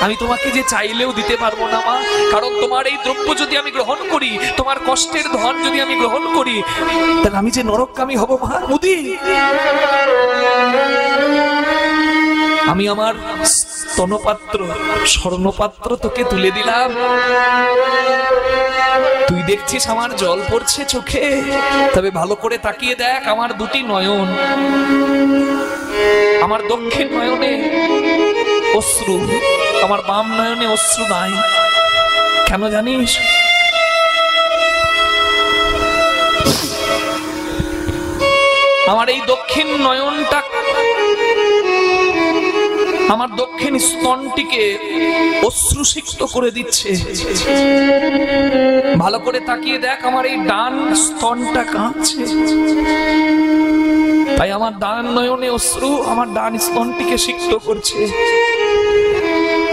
আমি তোমাকে যে চাইলেও দিতে পারবো না মা। কারণ তোমার এই দ্রব্য যদি আমি গ্রহণ করি, তোমার কষ্টের ধন যদি আমি গ্রহণ করি, তাহলে আমি যে নরকগামী হব মা। মুদি, আমি আমার স্তনপাত্র, স্বর্ণপাত্র তোকে তুলে দিলাম। তুই দেখছিস আমার জল পড়ছে চোখে, তবে ভালো করে তাকিয়ে দেখ, আমার দুটি নয়ন, আমার দক্ষিণ নয়নে অশ্রু, আমার বাম নয়নে অশ্রু নাই। কেন জানিস? আমার এই দক্ষিণ নয়নটা, আমার দক্ষিণ স্তনটিকে অশ্রুসিক্ত করে দিচ্ছে। ভালো করে তাকিয়ে দেখ, আমার এই ডান স্তনটা কাঁদছে। তাই আমার ডান নয়নে অশ্রু আমার ডান স্তনটিকে সিক্ত করছে।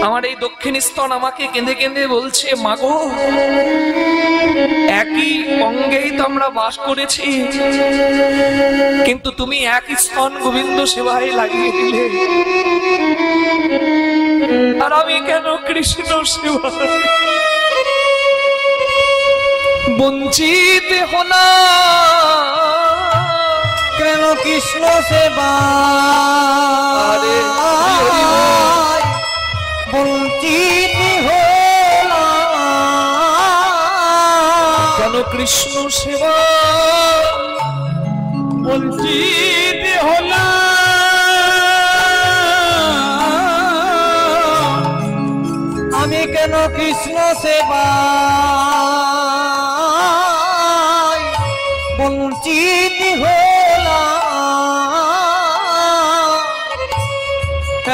আমার এই দক্ষিণ স্তন আমাকে কেঁদে কেঁদে বলছে, মাগো একই অঙ্গেই তো আমরা বাস করেছি, কিন্তু তুমি একই স্তন গোবিন্দ সেবায় লাগিয়ে দিলে, আর আমি কেন কৃষ্ণ সেবা বঞ্চিত হলাম? কেন কৃষ্ণ সেবা বঞ্চিত হলাম? কেন কৃষ্ণ সেবা বঞ্চিত হলাম? আমি কেন কৃষ্ণ সেবা বঞ্চিত হলাম?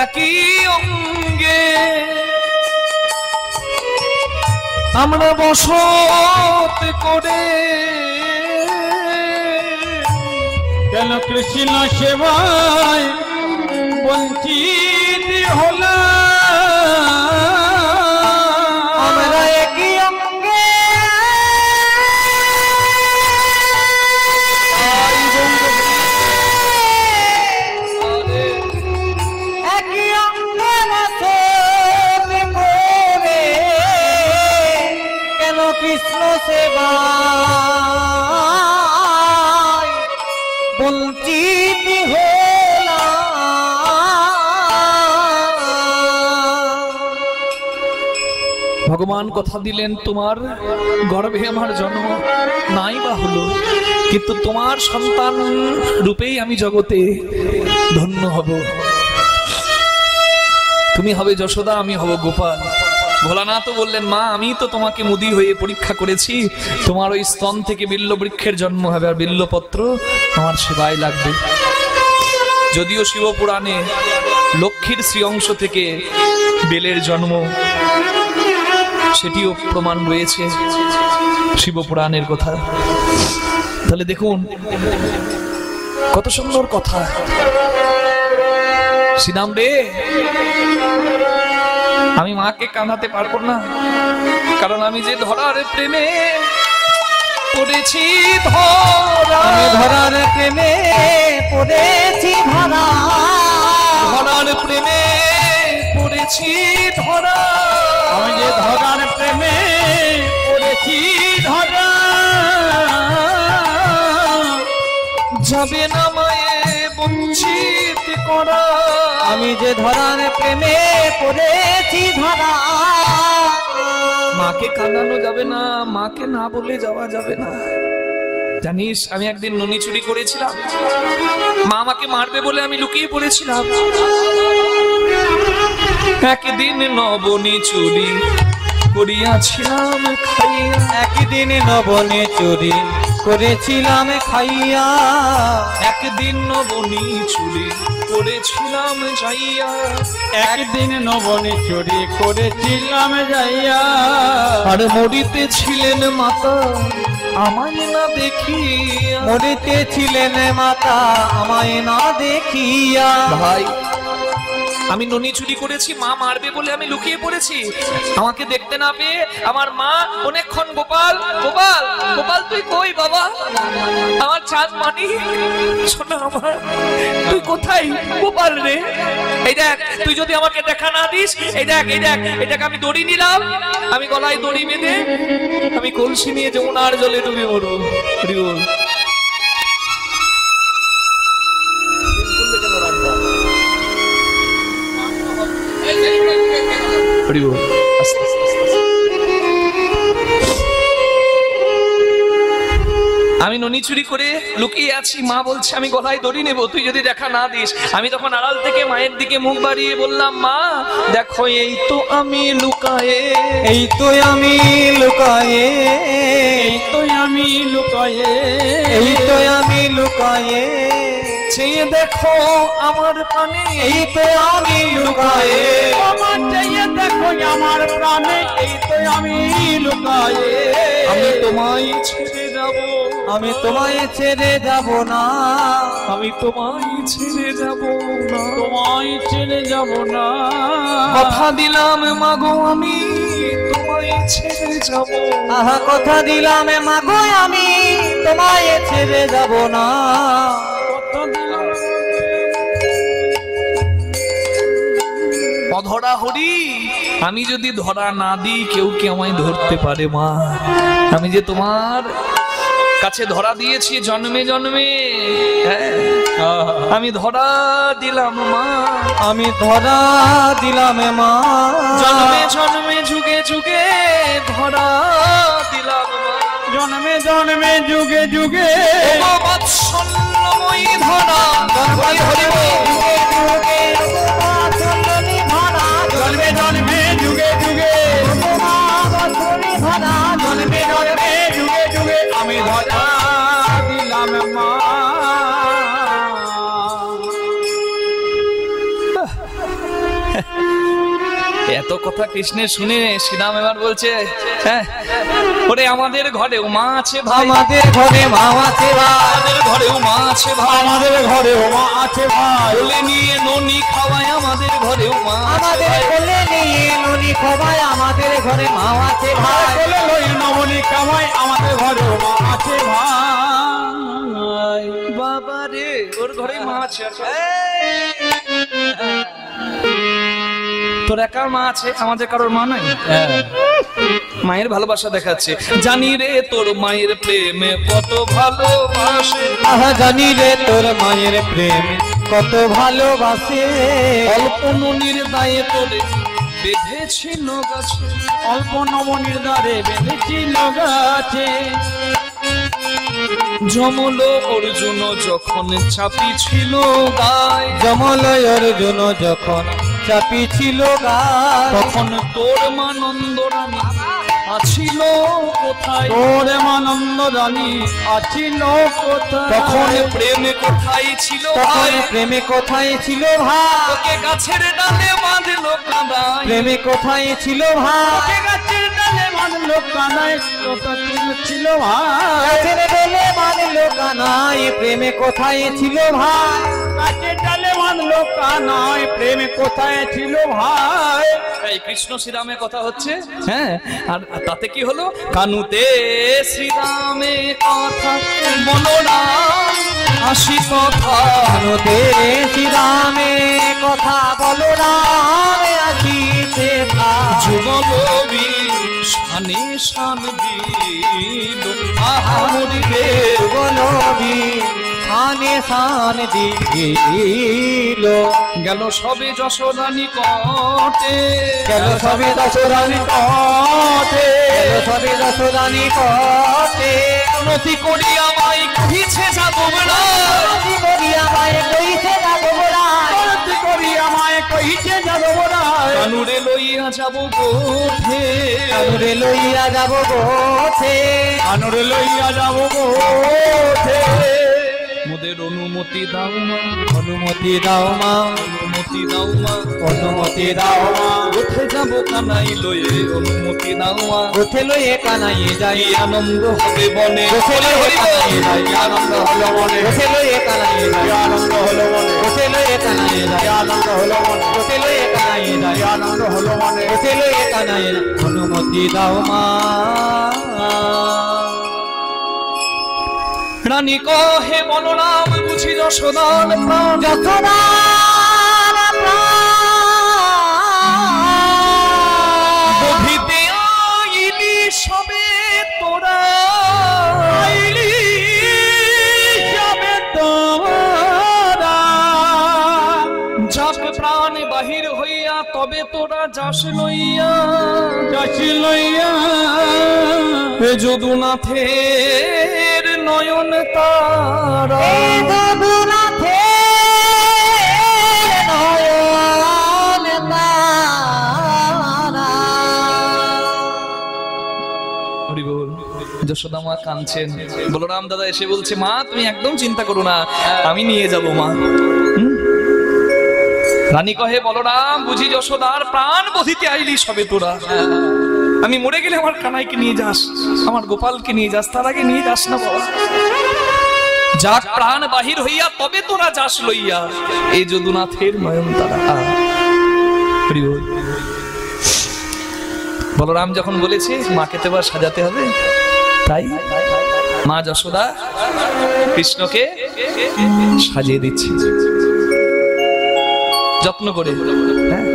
একই অঙ্গে আমরা বসত করে, কেন কৃষ্ণ সেবায় বঞ্চিত হলাম? আমরা একই অঙ্গে একই অঙ্গে বসত করে, কেন কৃষ্ণ সেবা বঞ্চিত হলাম? ভগবান কথা দিলেন, তোমার গর্ভে আমার জন্ম নাই বা হলো, কিন্তু তোমার সন্তান রূপেই আমি জগতে ধন্য হব। তুমি হবে যশোদা, আমি হব গোপাল। ভোলানাথ বললেন, মা আমি তো তোমাকে মুদি হয়ে পরীক্ষা করেছি, তোমার ওই স্তন থেকে বিল্ল বৃক্ষের জন্ম হবে, আর বিল্লপত্র আমার সেবায় লাগবে। যদিও শিবপুরাণে লক্ষ্মীর শ্রী অংশ থেকে বেলের জন্ম, সেটিও প্রমাণ রয়েছে শিবপুরাণের কথা। তাহলে দেখুন কত সুন্দর কথা। শ্রীরাম রে, আমি মাকে কাঁদাতে পারবো না, কারণ আমি যে ধরার প্রেমে পড়েছি, আমি ধরার প্রেমে পড়েছি ধরা, ধরার প্রেমে পড়েছি ধরা, আমি যে ধরার প্রেমে পড়েছি ধরা, যাবে না মায়ে বঞ্চিত করা। আমি যে ধরার প্রেমে পড়েছি ধরা, মাকে কাঁদানো যাবে না, মাকে না বলে যাওয়া যাবে না। জানিস, আমি একদিন ননি চুরি করেছিলাম, মা আমাকে মারবে বলে আমি লুকিয়ে পড়েছিলাম। একদিন নবনী চুরি করিয়াছিলাম খাইয়া, একদিন নবনে চুরি করেছিলাম খাইয়া, একদিন নবনী চুরি করেছিলাম যাইয়া, একদিন নবনে চুরি করেছিলাম যাইয়া, আর মরিতে ছিলেন মাতা আমায় না দেখিয়া। মরিতে ছিলেন মাতা আমায় না দেখিয়া। ভাই, আমি ননি চুরি করেছি, মা মারবে বলে আমি লুকিয়ে পড়েছি। আমাকে দেখতে না পেয়ে আমার মা অনেকক্ষণ গোপাল গোপাল গোপাল তুই কই বাবা, আমার চাঁদ মানি শোনা আমার, তুই কোথায় গোপাল রে? এই দেখ, তুই যদি আমাকে দেখা না দিস, এই দেখ এই দেখ, এটাকে আমি দড়ি নিলাম, আমি গলায় দড়ি বেঁধে আমি কলসি নিয়ে যমুনার জলে ডুবে মরব। হরি বল। হরি বল। আস্তে আস্তে আস্তে আস্তে। আমি ননি চুরি করে লুকিয়ে আছি, মা বলছে আমি গলায় দড়ি নেব, তুই যদি দেখা না দিস। আমি তখন আড়াল থেকে মায়ের দিকে মুখ বাড়িয়ে বললাম, মা দেখো এই তো আমি লুকায়ে, এই তো আমি লুকায়ে, এই তো আমি লুকায়ে, এই তো আমি লুকায়ে, চেয়ে দেখো আমার প্রাণে, এই তো আমি লুকায়ে, আমার চেয়ে দেখো আমার প্রাণে, এই তো আমি লুকায়ে, আমি তোমায় ছেড়ে যাব, আমি তোমায় ছেড়ে যাব না, আমি তোমায় ছেড়ে যাব না, তোমায় ছেড়ে যাব না, কথা দিলাম মাগো আমি তোমায় ছেড়ে যাব। আহা কথা দিলাম মাগো আমি তোমায় ছেড়ে যাব না। কথা দিলাম। অধরা হরি, আমি যদি ধরা না দিই কেউ কি আমায় ধরতে পারে মা? আমি যে তোমার কাছে ধরা দিয়েছি জন্মে জন্মে, হ্যাঁ, আমি ধরা দিলাম মা, আমি ধরা দিলাম মা, জন্মে জন্মে যুগে যুগে ধরা দিলাম মা, জন্মে জন্মে যুগে যুগে ও বাৎসল্যময়ী ধরা। হরি হরি বল। জন্মে জন্মে যুগে যুগে, জন্মে জন্মে যুগে যুগে আমি ধরা দিলাম মা। এত কথা কৃষ্ণের শুনে শ্রীরাম এবার বলছে, হ্যাঁ ওরে আমাদের ঘরেও মা আছে ভাই, আমাদের ঘরে মা আছে ভাই, আমাদের ঘরেও মা আছে ভাই, আমাদের ঘরে মা আছে ভাই, কোলে নিয়ে ননি খাওয়ায় আমাদের ঘরেও মা আছে আমাদের ভাই। কোলে নিয়ে নুনি খোবায় আমাদের ঘরে মা আছে ভাই, কোলে লই নবনী কামাই আমাদের ঘরে মা আছে ভাই। বাবা রে, ওর ঘরে মা আছে। তোর একার মা আছে, আমাদের কারোর মা নাই। মায়ের ভালোবাসা দেখাচ্ছে, জানি রে তোর মায়ের প্রেমে কত ভালোবাসে, আহা জানি রে তোর মায়ের প্রেম কত ভালোবাসে, অল্প ননির দায়ে তোরে বেঁধেছিল গাছে, অল্প নবনীর দ্বারে বেঁধেছিল গাছে, যমল অর্জুন যখন চাপি ছিল গায়, জমলয় অর্জুন যখন চাপি ছিল গায়, তখন তোর মা নন্দরানী আছিল কোথায়, তোর মানন্দ রানী আছিল কোথায়, তখন প্রেমে কোথায় ছিল তখন ভাই, প্রেমে কোথায় ছিল ভাই, তোকে গাছের ডালে বাঁধলো কাদায়, প্রেমে কোথায় ছিল ভাই, গাছের ডালে বাঁধলো কানায় ছিল ভাই, গাছের ডালে বাঁধলো কানায় প্রেমে কোথায় ছিল ভাই, গাছের ডালে বাঁধলো কানায় প্রেমে কোথায় ছিল ভাই। এই কৃষ্ণ শ্রীরামের কথা হচ্ছে, হ্যাঁ, আর তাতে কি হলো, কানুতে শ্রীরামে কথা মনোরাম হাসি কথা, কানুতে শ্রীরামে কথা বলো রাম আসিতে ভাই, যুগলবি শানে শান দিল আহামরিবে, বলবি শানে শান দিল, গেল সবে যশোদানি কটে, গেল সবে দশরানি কটে, গেল সবে দশরানি কটে, নথি করি আমায় কহিছে যাব না, নদী করিয়া মায়ে কইছে যাবো গোড়ায়, করি আমায় কহিছে যাব কানুরে লইয়া যাব গোঠে, কানুরে লইয়া যাব গোঠে, কানুরে লইয়া যাব গোঠে। মোদের অনুমতি দাও মা, অনুমতি দাও মা, অনুমতি দাও মা, অনুমতি দাও মা। গোঠে যাব কানাই লয়ে, অনুমতি দাও মা। গোঠে লইয়ে কানাই যাই, এই আনন্দ হবে বনে, গোঠে লইয়ে কানাই যাই, আনন্দ হলো মনে। গোঠে লইয়ে কানাই যাই, আনন্দ হলো মনে, গোঠে লইয়ে কানাই যাই, আনন্দ হলো মনে, গোঠে লইয়ে কানাই যাই, আনন্দ হলো মনে। গোঠে লইয়ে কানাই যাই। অনুমতি দাও মা। রানী কহে বলরাম বুঝি যশোদার প্রাণ, যশোদার প্রাণ বধিতে আইলি সবে তোরা, আইলি যাবে তোরা, যাক প্রাণ বাহির হইয়া তবে তোরা যাস লইয়া, যাচ্ছি লইয়া এ যদুনাথের নয়ন তারা। এই যদুনাথের নয়ন তারা। হরি বল। যশোদা মা কাঁদছেন, বলরাম দাদা এসে বলছে মা তুমি একদম চিন্তা করো না, আমি নিয়ে যাব মা। রানী কহে বলরাম বুঝি যশোদার প্রাণ বধিতে আইলি সবে তোরা, আমি মরে গেলে আমার কানাইকে নিয়ে যাস, আমার গোপালকে নিয়ে যাস, তার আগে নিয়ে যাস না বাবা। যাক প্রাণ বাহির হইয়া তবে তোরা যাস লইয়া, এই যদুনাথের নয়ন তারা। হরি বল। বলরাম যখন বলেছে মাকে তো এবার সাজাতে হবে, তাই মা যশোদা কৃষ্ণকে সাজিয়ে দিচ্ছে যত্ন করে। হ্যাঁ,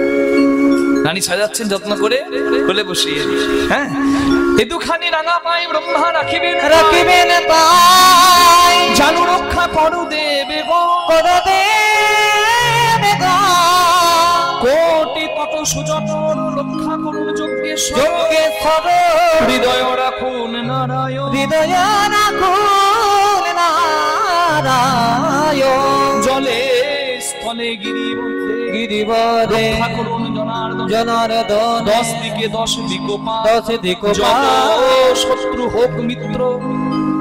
রানী সাজাচ্ছেন যত্ন করে, কোলে বসিয়ে। হ্যাঁ, এদুখানি রাঙা পাই ব্রহ্মা রাখিবেন, রাখিবেন পাই, জানু রক্ষা করু দেবে গো, করো দেবে গো। কোটি কত সুজন রক্ষা করুন যজ্ঞেশ্বর, যজ্ঞেশ্বর হৃদয় রাখুন নারায়ণ, হৃদয় রাখুন নারায়ণ। জলে স্থলে গিরিবন্ধে গিরিবরে রক্ষা করুন জনার্দন, জনার্দন 10 দিকে 10 দিকপাল, 10 দিকপাল। যত শত্রু হোক মিত্র,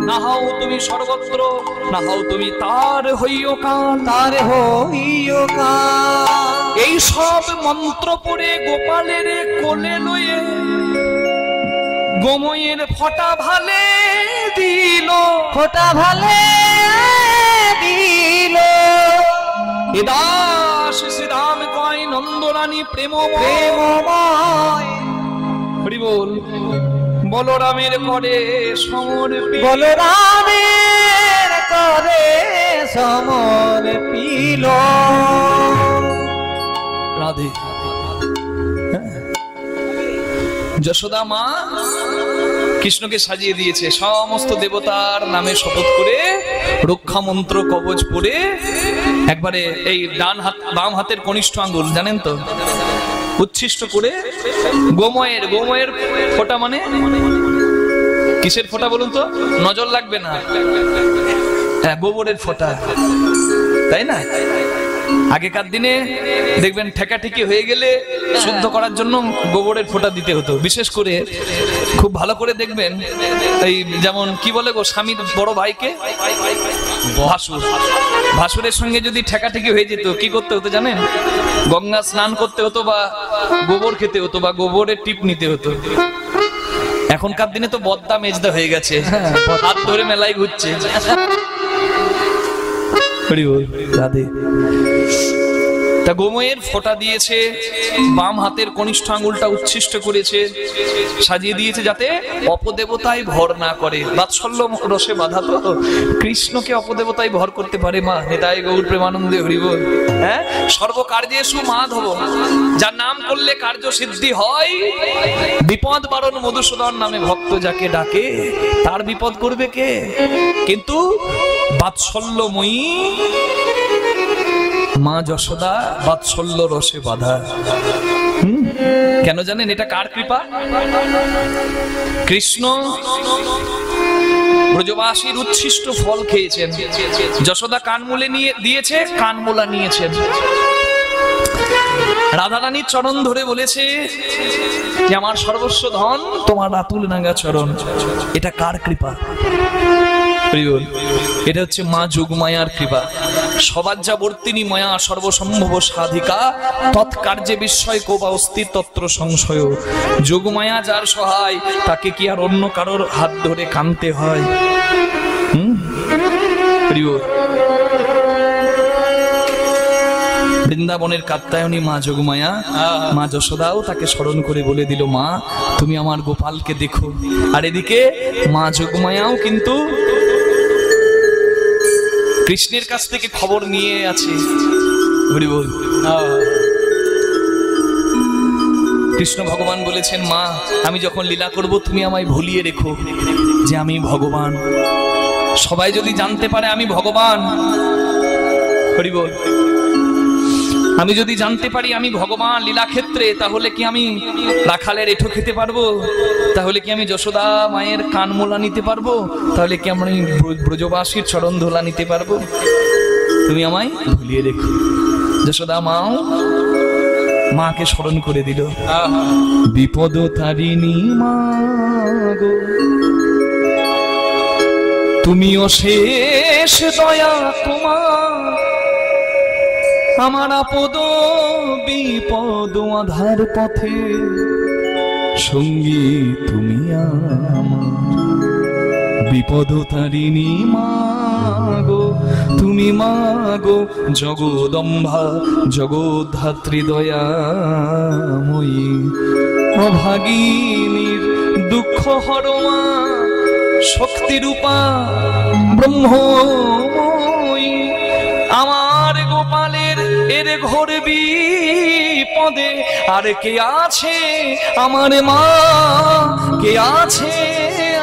না হও তুমি সর্বত্র, না হও তুমি তার হইও কাল, তার হইও কাল। এই সব মন্ত্র পড়ে গোপালের কোলে লয়ে গোময়ের ফটা ভালে দিল, ফোঁটা ভালে দিল। এ দাস শ্রীরাম কয় নন্দরানী প্রেমময়, প্রেমময় হরি বল। বলরামের করে সমর্পিত, বলরামের করে সমর্পিল। রাধে। যশোদা মা কৃষ্ণকে সাজিয়ে দিয়েছে, সমস্ত দেবতার নামে শপথ করে রক্ষা মন্ত্র কবচ পড়ে একবারে এই ডান হাত বাম হাতের কনিষ্ঠ আঙ্গুল জানেন তো উচ্ছিষ্ট করে গোময়ের ফোঁটা, মানে কিসের ফোঁটা বলুন তো, নজর লাগবে না, হ্যাঁ গোবরের ফোঁটা, তাই না? আগেকার দিনে দেখবেন ঠেকাঠেকি হয়ে গেলে শুদ্ধ করার জন্য গোবরের ফোঁটা দিতে হতো। বিশেষ করে খুব ভালো করে দেখবেন, এই যেমন কি বলে গো স্বামীর বড় ভাইকে ভাসুর, ভাসুরের সঙ্গে যদি ঠেকাঠেকি হয়ে যেত কি করতে হতো জানেন? গঙ্গা স্নান করতে হতো বা গোবর খেতে হতো বা গোবরের টিপ নিতে হতো। এখনকার দিনে তো বদ্দা মেজদা হয়ে গেছে, হাত ধরে মেলায় ঘুরছে। রাধে। তা গোময়ের ফোঁটা দিয়েছে, বাম হাতের কনিষ্ঠ আঙ্গুলটা উচ্ছিষ্ট করেছে, সাজিয়ে দিয়েছে যাতে অপদেবতায় ভর না করে। বাৎসল্য রসে বাধা তো কৃষ্ণকে অপদেবতায় ভর করতে পারে মা। নেতাই গৌর প্রেমানন্দে হরি বল। হ্যাঁ, সর্বকার্যেষু মাধব, যার নাম করলে কার্য সিদ্ধি হয়। বিপদ বারণ মধুসূদন নামে ভক্ত যাকে ডাকে, তার বিপদ করবে কে? কিন্তু বাৎসল্যময়ী মা যশোদা বাৎসল্য রসে বাঁধা। কেন জানেন এটা কার কৃপা? কৃষ্ণ ব্রজবাসীর উচ্ছিষ্ট ফল খেয়েছেন, যশোদা কানমূলে নিয়ে দিয়েছে, কানমূলা নিয়েছেন। রাধারানীর চরণ ধরে বলেছে যে আমার সর্বস্ব ধন তোমার আতুল নাগা চরণ। এটা কার কৃপা? এটা হচ্ছে মা যোগমায়ার কৃপা। সবাজ্যাবর্তিনী মায়া সর্বসম্ভব সাধিকা, তৎকার্যে বিস্ময় কোবা অস্তিত্ব তত্র সংশয়। যোগমায়া যার সহায়, তাকে কি আর অন্য কারোর হাত ধরে কানতে হয়? বৃন্দাবনের কাত্যায়নী মা যোগমায়া, মা যশোদাও তাকে স্মরণ করে বলে দিল, মা তুমি আমার গোপালকে দেখো। আর এদিকে মা যোগমায়াও কিন্তু কৃষ্ণের কাছ থেকে খবর নিয়ে আছে। কৃষ্ণ ভগবান বলেছেন, মা আমি যখন লীলা করব তুমি আমায় ভুলিয়ে রেখো যে আমি ভগবান। সবাই যদি জানতে পারে আমি ভগবান, হরি বল, আমি যদি জানতে পারি আমি ভগবান লীলা ক্ষেত্রে, তাহলে কি আমি রাখালের এঁঠো খেতে পারবো? তাহলে কি আমি যশোদা মায়ের কানমোলা নিতে পারবো? তাহলে কি আমি ব্রজবাসীর চরণ ধোলা নিতে পারবো? তুমি আমায় ভুলিয়ে রেখো। যশোদা মাও মাকে স্মরণ করে দিল, বিপদ তারিণী মা গো তুমি অশেষ দয়া তোমার, আমার আপদ বিপদ আধার পথে সঙ্গী তুমি আমার। বিপদ তারিণী মা গো তুমি মা গো জগদম্বা জগদ্ধাত্রী দয়াময়ী, অভাগিনীর দুঃখ হরমা শক্তিরূপা ব্রহ্মময়ী। আমার গোপালের এর ঘোর বিপদে আর কে আছে আমার মা? কে আছে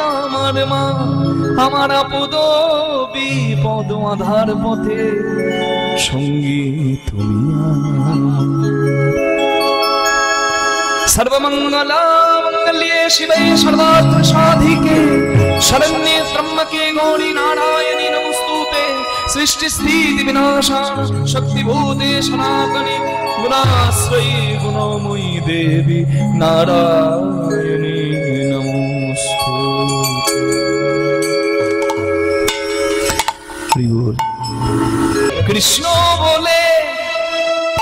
আমার মা? আমার আপদ বিপদ আধার পথে সঙ্গী তুমি সর্বমঙ্গলা মঙ্গল্যে শিবে সর্বার্থ সাধিকে শরণ্যে ত্র্যম্বকে গৌরী নারায়ণী নমস্তুতে। সৃষ্টি স্থিতি বিনাশা শক্তিভূতে সনাতনে গুণাশ্রয়ী গুণময়ী দেবী নারায়ণী নমস্তুতে। কৃষ্ণ বলে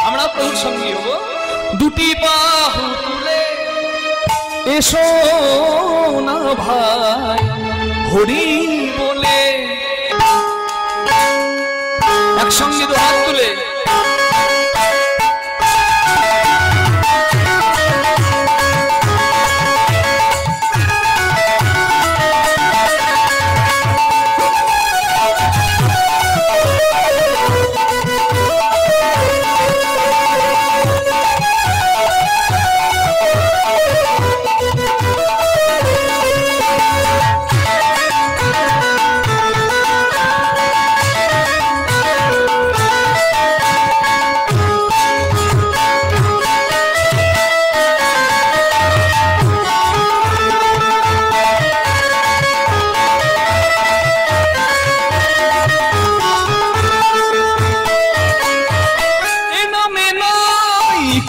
আমরা প্রভুর সঙ্গী হব, দুটি বাহু তুলে এসো না ভাই হরি বলে, একসঙ্গে দু হাত তুলে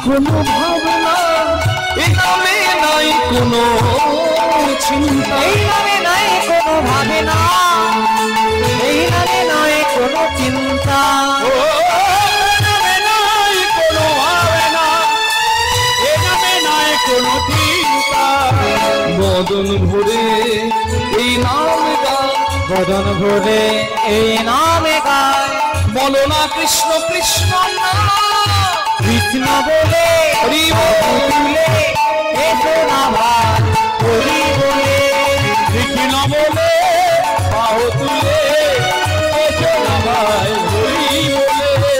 কোনো ভাবনা, এই নামে নাই কোনো চিন্তা, এই নামে নাই কোনো ভাবনা, এই নামে নাই কোনো চিন্তা, এই নামে নাই কোনো ভাবনা, এই নামে নাই কোনো চিন্তা। বদন ভরে এই নাম গায়, বদন ভরে এই নামে গায়, বলো না কৃষ্ণ কৃষ্ণ না কৃষ্ণ বলে হরি তুলে এসো না ভাই হরি বলে, কৃষ্ণ বলে বাহু তুলে এসো না ভাই হরি বলে।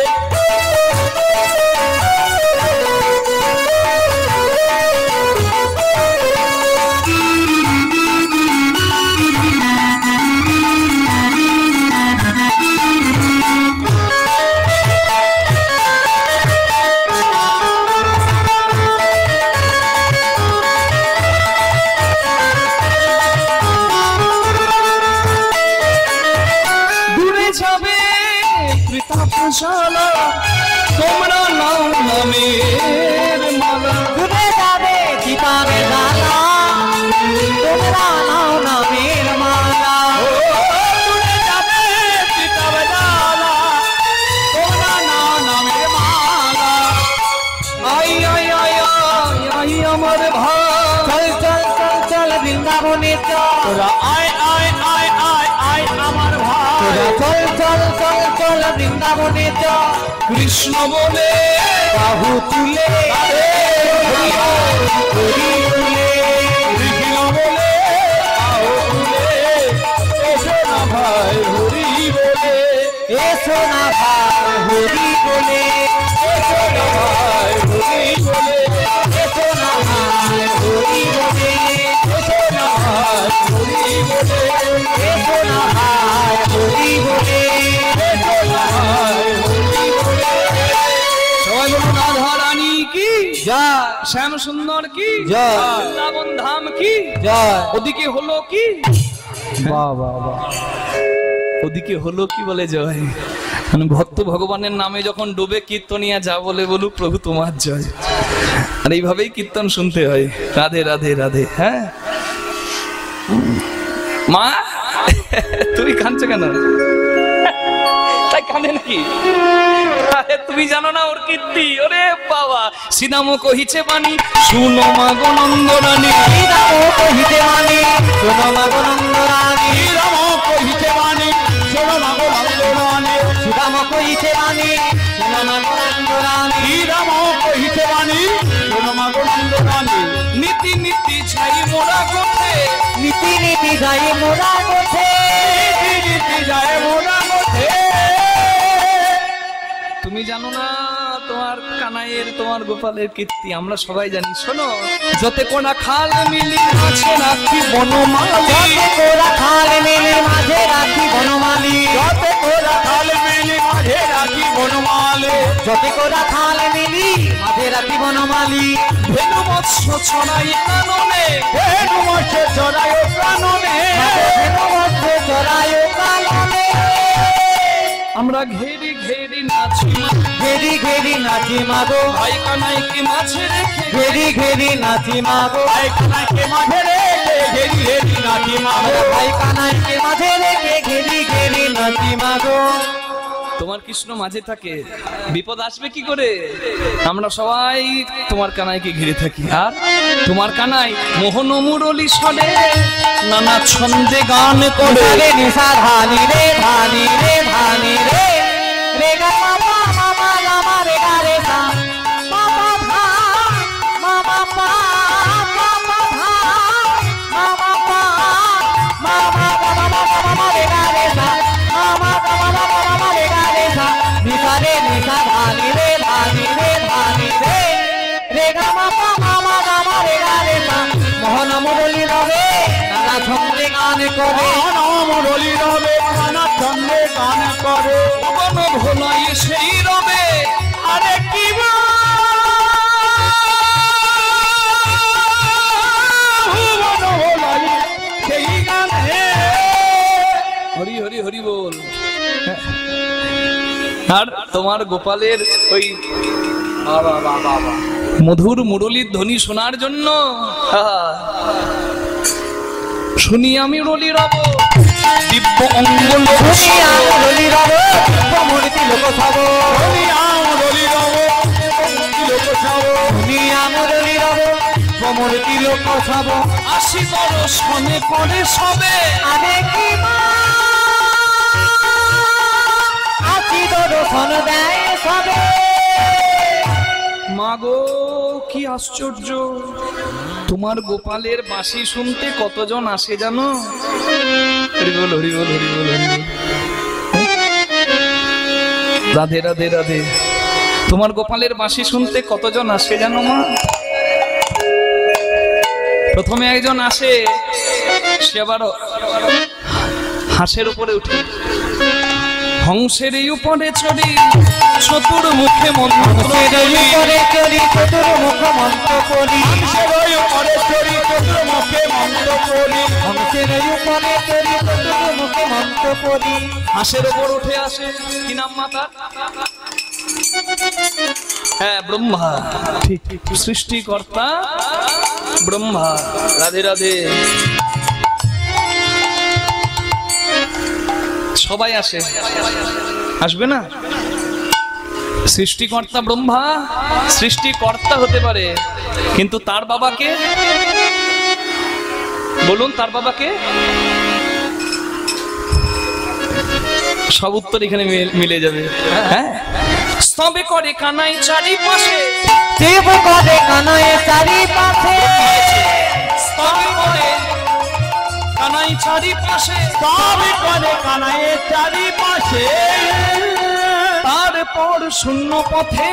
তাপশালা তোমরা নাও নামের মালা ডুবে যাবে চিতারে জ্বালা তোমরা নাও নামের মালা উড়ে যাবে পিতার জ্বালা, তোমরা নাও নামের মালা। আই আই আই আই আই আমার ভাই চল চল চল চল বৃন্দাবনে চল তোরা আয় আয় আয় আয় আয় আমার ভাই, তোরা চল চল চল চল বৃন্দাবনে চল কৃষ্ণ বলে বাহু তুলে হরি তুলে কৃষ্ণ বলে আও তুলে, এসো না ভাই হরি বলে, এসো না ভাই হরি বলে এসো না ভাই হরি বলে, এসো না ভাই হরি বলে এসো না ভাই হরি বলে, এসো না ভাই হরি বলে এসো না ভাই হরি বলে। সবাই বলুন রাধা রানী কি জয় শ্যাম সুন্দর কি জয়। বৃন্দাবন ধাম কি জয় ওদিকে হলো কি বাহ বাহ বাহ ওদিকে হলো কি বলে জয় মানে ভক্ত ভগবানের নামে যখন ডুবে কীর্তনিয়া যা বলে বলুক প্রভু তোমার জয়। আর এইভাবেই কীর্তন শুনতে হয় রাধে রাধে রাধে। হ্যাঁ মা তুমি কাঁদছো কেন? তাই কাঁদে নাকি? আরে তুমি জানো না ওর কীর্তি? ওরে বাবা শ্রীরাম কহিছে বাণী শুনো মা গো নন্দরানী শ্রীরাম কহিতে মানি শোনো মাগো নন্দরানী শ্রীরাম কহিতে বাণী শোনো না গো নন্দরানী, শ্রীরাম কহিতে মানি শোনো মাগো নন্দরানী শ্রীরাম কহিতে বাণী শোনো না গো নন্দরানী। নীতি নীতি ছাই মোরা গোঠে নীতি নীতি যাই মোরা গোঠে রীতি যায় মোরা মধ্যে, তুমি জানো না তোমার কানাইয়ের তোমার গোপালের কীর্তি আমরা সবাই জানি। শোনো যতে কোনা খাল মিলি আছে রাখি বনমালী যতে কোরা খাল মেলে মাঝে রাখি বনমালী যতে তোরা খাল মেলি মাঝে রাখি বনমালে, যতে কোরা খাল মিলি মাঝে রাখি বনমালী ভেনু মৎস্য ছড়াই কাননে ভেনু মৎস্য চড়ায় প্রাণনে, চড়ায় কালনে আমরা ঘেরি ঘেরি নাচি ঘেরি ঘেরি নাচি মাগো ভাই কানাইকে মাঝে রেখে ঘেরি ঘেরি নাচি মাগো পায়খানাকে মাঝে রেখে ঘেরি ঘেরি নাচি মাগো, ভাই কানাইকে মাঝে রেখে ঘেরি ঘেরি নাচি মাগো তোমার কৃষ্ণ মাঝে থাকে বিপদ আসবে কি করে? আমরা সবাই তোমার কানাইকে ঘিরে থাকি। আর তোমার কানাই মোহন মুরলী সরে নানা ছন্দে গান করে রে নিশা ধানি রে ধানি রে ধানি রে রে গা মামা মামা মামা রে গা রে সা মামা ভা মামা পা মামা ভা মামা পা মামা মামা মামা রে গা রে সা মামা মামা মামা রে গা রে সা নিশা রে নিশা ধানি রে ধানি রে ধানি রে রে গা মামা মামা মামা রে গা রে সা মোহন মুরলী রবে নানা ছন্দে গান করে মুরলী রবে নানা ছন্দে গান করে, ভুবন ভোলাই সেই রবে আরে কি ভুবন ভোলাই সেই গানে, হরি হরি হরি বল। আর তোমার গোপালের ওই মধুর মুরলীর ধ্বনি শোনার জন্য শুনি আমি রলি রব দিব্য অঙ্গল শুনিয়া মুরলী রবে মূর্তি লোক সব শুনিয়া মুরলী রবে লোক সব, শুনিয়া মুরলী রবে মূর্তি লোক সব আসি দর্শনে করে সবে আরে কি মা আছি দর্শন দেয় সবে মাগো কি আশ্চর্য তোমার গোপালের বাঁশি শুনতে কতজন আসে জানো? হরি বল হরি বল হরি বল হরি বল। রাধে রাধে রাধে। তোমার গোপালের বাঁশি শুনতে কতজন আসে জানো মা? প্রথমে একজন আসে, সে আবার হাঁসের উপরে উঠে হংসের উপরে চড়ি চতুর মুখে মন্ত্র বলি করে চলি চতুর মুখ মন্ত্র করি হংসের উপরে চড়ি চতুর মুখে মন্ত্র করি হংসের উপরে চলি চতুর মুখে মন্ত্র করি হাঁসের উপর উঠে আসে কি নাম মাতা হ্যাঁ ব্রহ্মা ঠিক সৃষ্টিকর্তা ব্রহ্মা রাধে রাধে সবাই আসে আসবে না সৃষ্টিকর্তা ব্রহ্মা সৃষ্টিকর্তা হতে পারে কিন্তু তার বাবাকে বলুন তার বাবাকে সব উত্তর এখানে মিলে যাবে হ্যাঁ স্তবে করে কানাই চারিপাশে দেব করে কানায় চারিপাশে স্তবে করে কানাই চারিপাশে তবে করে কানাইয়ের চারিপাশে তারপর শূন্য পথে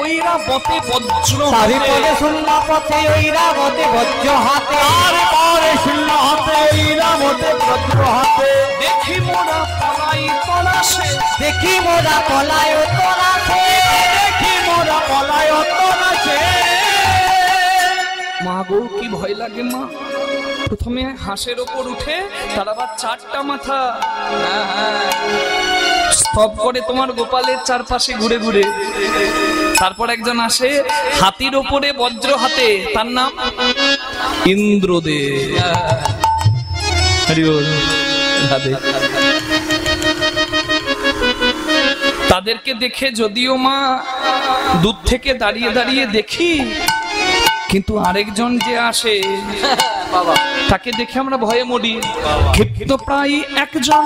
ওইরা বতে বজ্র চারিপদে শূন্য পথে ওইরা বতে বজ্র হাতে তারপরে শূন্য হাতে ইরামতে বজ্র হাতে দেখি মোরা পলাই পলাশে দেখি মোরা পলায় তোরাছে দেখি মোরা পলায় অতনাছে মা গো কি ভয় লাগে মা প্রথমে হাঁসের ওপর উঠে তার আবার চারটা মাথা স্তব করে তোমার গোপালের চারপাশে ঘুরে ঘুরে তারপর একজন আসে হাতির ওপরে বজ্র হাতে তার নাম ইন্দ্রদেব হরি বল রাধে তাদেরকে দেখে যদিও মা দূর থেকে দাঁড়িয়ে দাঁড়িয়ে দেখি কিন্তু আরেকজন যে আসে তাকে দেখে আমরা ভয়ে মরি ক্ষিপ্ত প্রায় একজন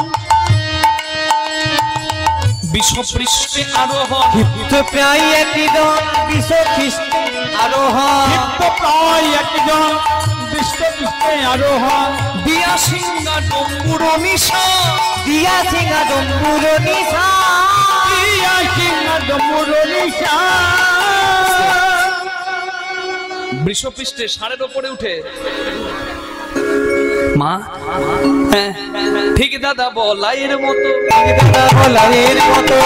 বিশ্বপৃষ্ঠে আরোহণ তো প্রায় একজন বিশ্ব খ্রিস্টে আরোহণ তো প্রায় একজন বিশ্বপৃষ্ঠে আরোহণ দিয়া সিংহা ডম্বুর নিশা দিয়া সিংহা ডম্বুর নিশা দিয়া সিংহ মুরলিশা বৃষপৃষ্ঠে ষাঁড়ের ওপরে উঠে মা হ্যাঁ ঠিক দাদা বলাইয়ের মতো দাদা বলাইয়ের মতো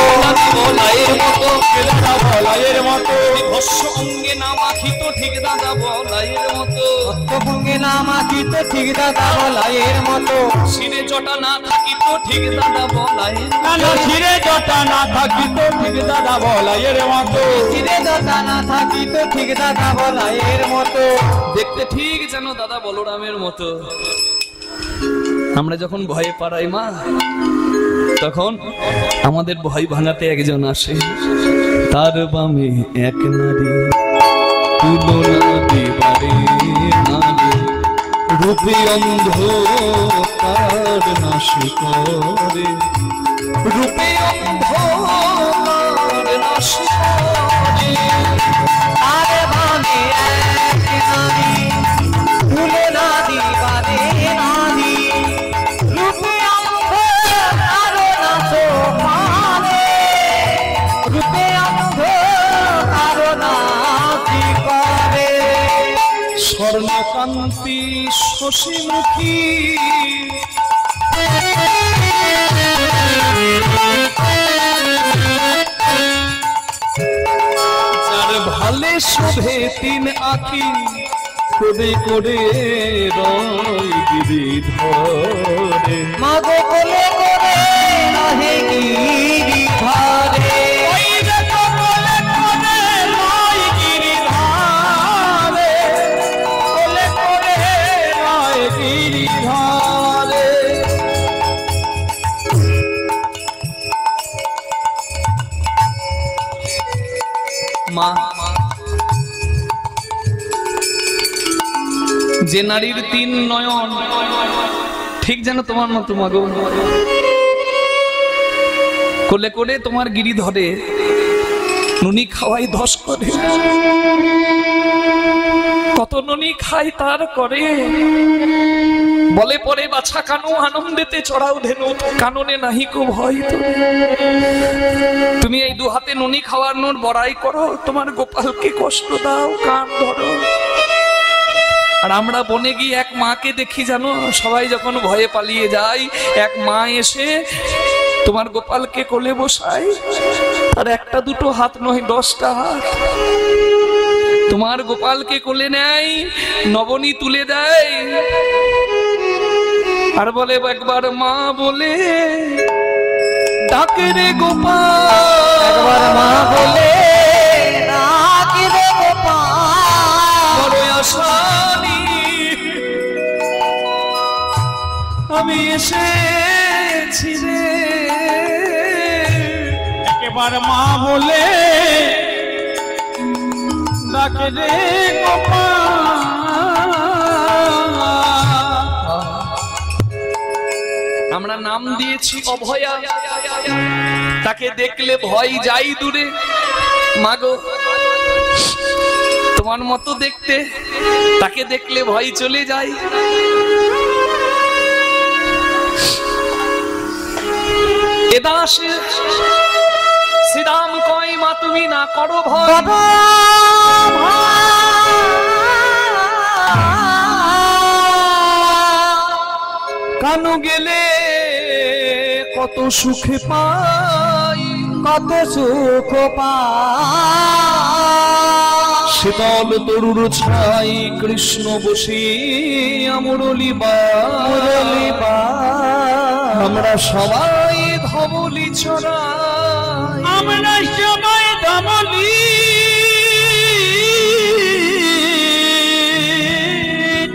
বলাইয়ের মতো দাদা বলাইয়ের মতো ভস্য অঙ্গে নামাখিত ঠিক দাদা বলাইয়ের মতো ভঙ্গে নাম আকিত ঠিক দাদা বলাইয়ের মতো শিরে জটা না থাকিত ঠিক দাদা বলাইয়ের নানা শিরে জটা না থাকিত ঠিক দাদা বলাইয়ের মতো চিরে দাদা না থাকিত ঠিক দাদা বলাইয়ের মতো দেখতে ঠিক যেন দাদা বলরামের মতো আমরা যখন ভয়ে পারাই মা তখন আমাদের ভয় ভাঙাতে একজন আসে তার বামে এক নারী তুলনা দেবারে নারী রূপে অন্ধ তার নাশ করে রূপে অন্ধ তার নাশ করে আরে ভাবে এক নারী তুলে না দিবারে নারী রূপে অন্ধ কারো না সোপানে রূপে অন্ধ কারো না কি করে স্বর্ণকান্তি শশীমুখী যার ভালে শোভে তিন আখি করে করে রয় গিরি ধরে মাগো কোলে করে রহে গিরি ধরে ওই দেখো বলে করে লয় গিরিধারে বলে করে লয় গিরিধারে মা যে নারীর তিন নয়ন ঠিক যেন তোমার মতো মাগো কোলে কোলে তোমার গিরি ধরে নুনি খাওয়াই 10 করে কত নুনি খাই তার করে বলে পরে বাছা কানু আনন্দেতে চড়াও ধেনু কাননে নাহি কো ভয় তো তুমি এই দু হাতে নুনি খাওয়ানোর বড়াই করো তোমার গোপালকে কষ্ট দাও কান ধরো আর আমরা বনে গিয়ে এক মাকে দেখি জানো সবাই যখন ভয়ে পালিয়ে যায় এক মা এসে তোমার গোপালকে কোলে বসাই, আর একটা দুটো হাত নয় 10টা হাত। তোমার গোপালকে কোলে নেয়, নবনী তুলে দেয়, আর বলে একবার মা বলে ডাকে রে গোপাল, একবার মা বলে ডাকে রে গোপাল। বড় আসানি আমি এসেছি রে, একেবারে মা বলে ডাকে রে গোপাল। আমরা নাম দিয়েছি অভয়া, তাকে দেখলে ভয় যাই দূরে। মাগো তোমার মতো দেখতে, তাকে দেখলে ভয় চলে যায়। এদাসে শ্রীরাম কয় মা তুমি না করো ভয়, কানু গেলে কত সুখে পাই, কত সুখ পাই। শীতল তরুর ছাই কৃষ্ণ বসে আমরলি বা, আমরা সবাই ধবলি ছড়াই, আমরা সবাই ধবলি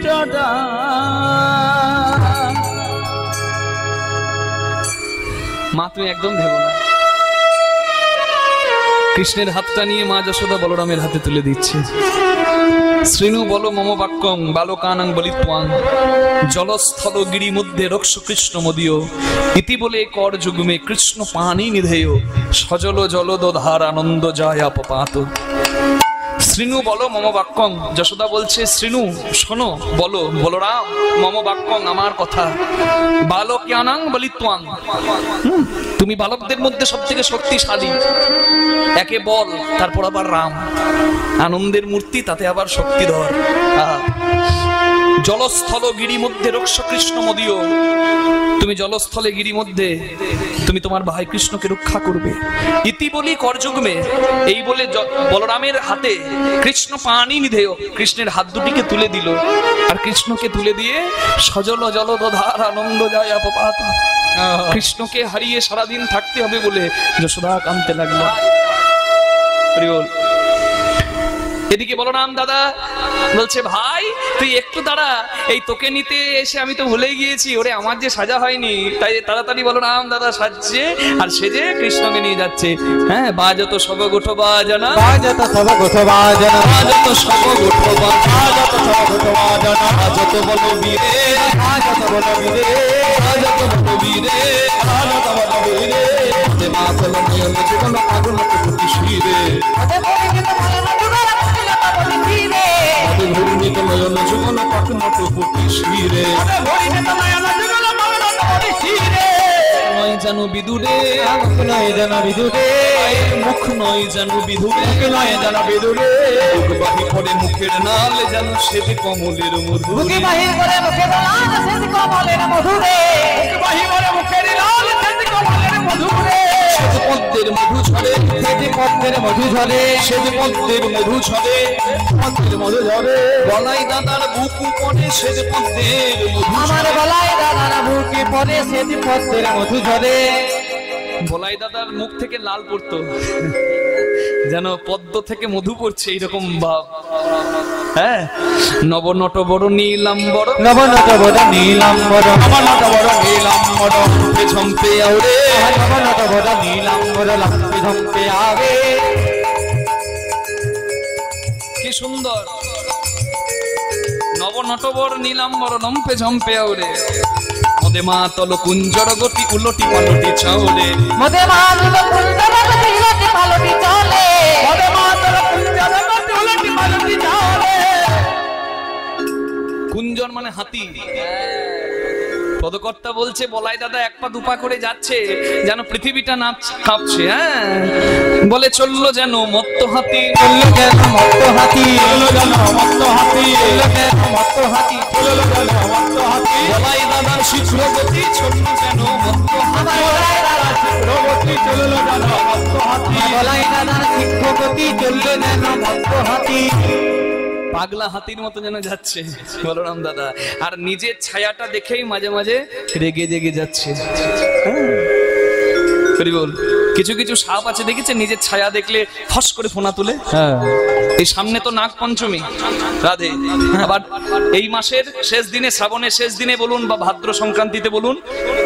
ছড়াই। মা তুমি একদম ভেবো না। কৃষ্ণের হাতটা নিয়ে মা যশোদা বলরামের হাতে তুলে দিচ্ছে। শ্রীনু বলো মম বাক্যং বালকানাং বলিত্বাং, জলস্থল গিরি মধ্যে রক্ষ কৃষ্ণ মদীয়, ইতি বলে কর যুগ্মে কৃষ্ণ পানি নিধেয়, সজল জলদধার আনন্দ যায় অপপাত। শ্রীনু বলো মম বাক্যং, যশোদা বলছে শ্রীনু শোনো, বলো বলরাম মম বাক্যং আমার কথা, বালকানাং বলিত্বাং, তুমি বালকদের মধ্যে সব থেকে শক্তিশালী। একে বল, তারপর আবার রাম, আনন্দের মূর্তি, তাতে আবার শক্তিধর। জলস্থল গিরি মধ্যে রক্ষ কৃষ্ণ মদীয়, তুমি জলস্থলে গিরি মধ্যে তুমি তোমার ভাই কৃষ্ণকে রক্ষা করবে। ইতি বলি করযুগ্মে, এই বলে বলরামের হাতে কৃষ্ণ পানি নিধেয়, কৃষ্ণের হাত দুটিকে তুলে দিল, আর কৃষ্ণকে তুলে দিয়ে সজল জলদধার আনন্দ যায় অপপাত। কৃষ্ণকে হারিয়ে সারাদিন থাকতে হবে বলে যশোদা কাঁদতে লাগলো। এদিকে বলরাম দাদা বলছে ভাই তুই একটু দাঁড়া, এই তোকে নিতে এসে আমি তো ভুলে গিয়েছি, ওরে আমার যে সাজা হয়নি, তাই তাড়াতাড়ি বলরাম দাদা সাজছে আর সেজে কৃষ্ণকে নিয়ে যাচ্ছে। হ্যাঁ, বাজত সব গোঠ বাজনা, বাজত সব গোঠ বাজনা, বাজত সব গোঠ বাজত সব গোঠ বাজনা, বাজত বল বীরে, বাজত বল বীরে, বাজত বল বীরে, বাজত বল বীরে, যে মা চল নয়ন জীবন আগুন প্রতি শিরে, ওদের পরিচিত মালানা দুগালা মুক্তিলতা বলি ফিরে, ওদের ঘূর্ণিত নয়ন জীবন পাকমট প্রতি শিরে, ওদের পরিচিত নয়ন জীবন পাকমট প্রতি শিরে। নয় জানো বিদুরে, মুখ নয় যেন বিদুরে, মুখ নয় জানো বিদুরে, মুখ নয় যেন বিদুরে, মুখ বাহি পড়ে মুখের নালে যেন শ্বেত কমলের মধু, মুখে বাহির করে মুখে বলান সেজ কমলের মধুরে, মুখ বাহি করে মুখের লাল সেজ কমলের মধুরে, শ্বেত পদ্মের মধু ঝরে, সেজ পদ্মের মধু ঝরে, শ্বেত পদ্মের মধু ঝরে, পদ্মের মধু ঝরে, বলাই দাদার বুক পড়ে শ্বেত পদ্মের মধু আমার ঝরে। গলায় দাদার বুকে পড়ে সেজ পদ্মের মধু ঝরে। বলাই দাদার মুখ থেকে লাল পড়তো, যেন পদ্ম থেকে মধু পড়ছে এইরকম ভাব। হ্যাঁ, নবনট বড় নীলাম্বর, নবনত বড় নীলাম্বর, নবনট বড় নীলাম্বর, ঝম্পে ঝম্পে আউরে, নবনত বড় নীলাম্বর, লম্পে ঝম্পে আবে। কি সুন্দর! নবনটবর নীলাম্বর লম্পে ঝম্পে আউরে, মদে মাতল কুঞ্জর গতি উলটি পালটি চাউরে, মদে মাতল কুঞ্জর গতি উলটি পালটি চলে, মদে মাতল কুঞ্জর গতি উলটি পালটি চলে। কুঞ্জর মানে হাতি। পদকর্তা বলছে বলাই দাদা এক পা দুপা করে যাচ্ছে, যেন পৃথিবীটা নাচ কাঁপছে। হ্যাঁ, বলে চললো যেন মত্ত হাতি, চললো যেন মত্ত হাতি, চললো যেন মত্ত হাতি, চললো যেন মত্ত হাতি, চললো যেন মত্ত হাতি। বলাই দাদার শীঘ্র গতি চললো যেন মত্ত আমার হাতি, গলায় দাদা চললো যেন মস্ত হাতি। বলাই দাদার শিক্ষকতি চললো যেন মস্ত হাতি। পাগলা হাতির মতো যেন যাচ্ছে বলরাম দাদা, আর নিজের ছায়াটা দেখেই মাঝে মাঝে রেগে জেগে যাচ্ছে। বল, কিছু কিছু সাপ আছে দেখেছেন নিজের ছায়া দেখলে ফস করে ফোনা তুলে। এই সামনে তো নাগ পঞ্চমী, রাধে, আবার এই মাসের শেষ দিনে, শ্রাবণের শেষ দিনে বলুন বা ভাদ্র সংক্রান্তিতে বলুন,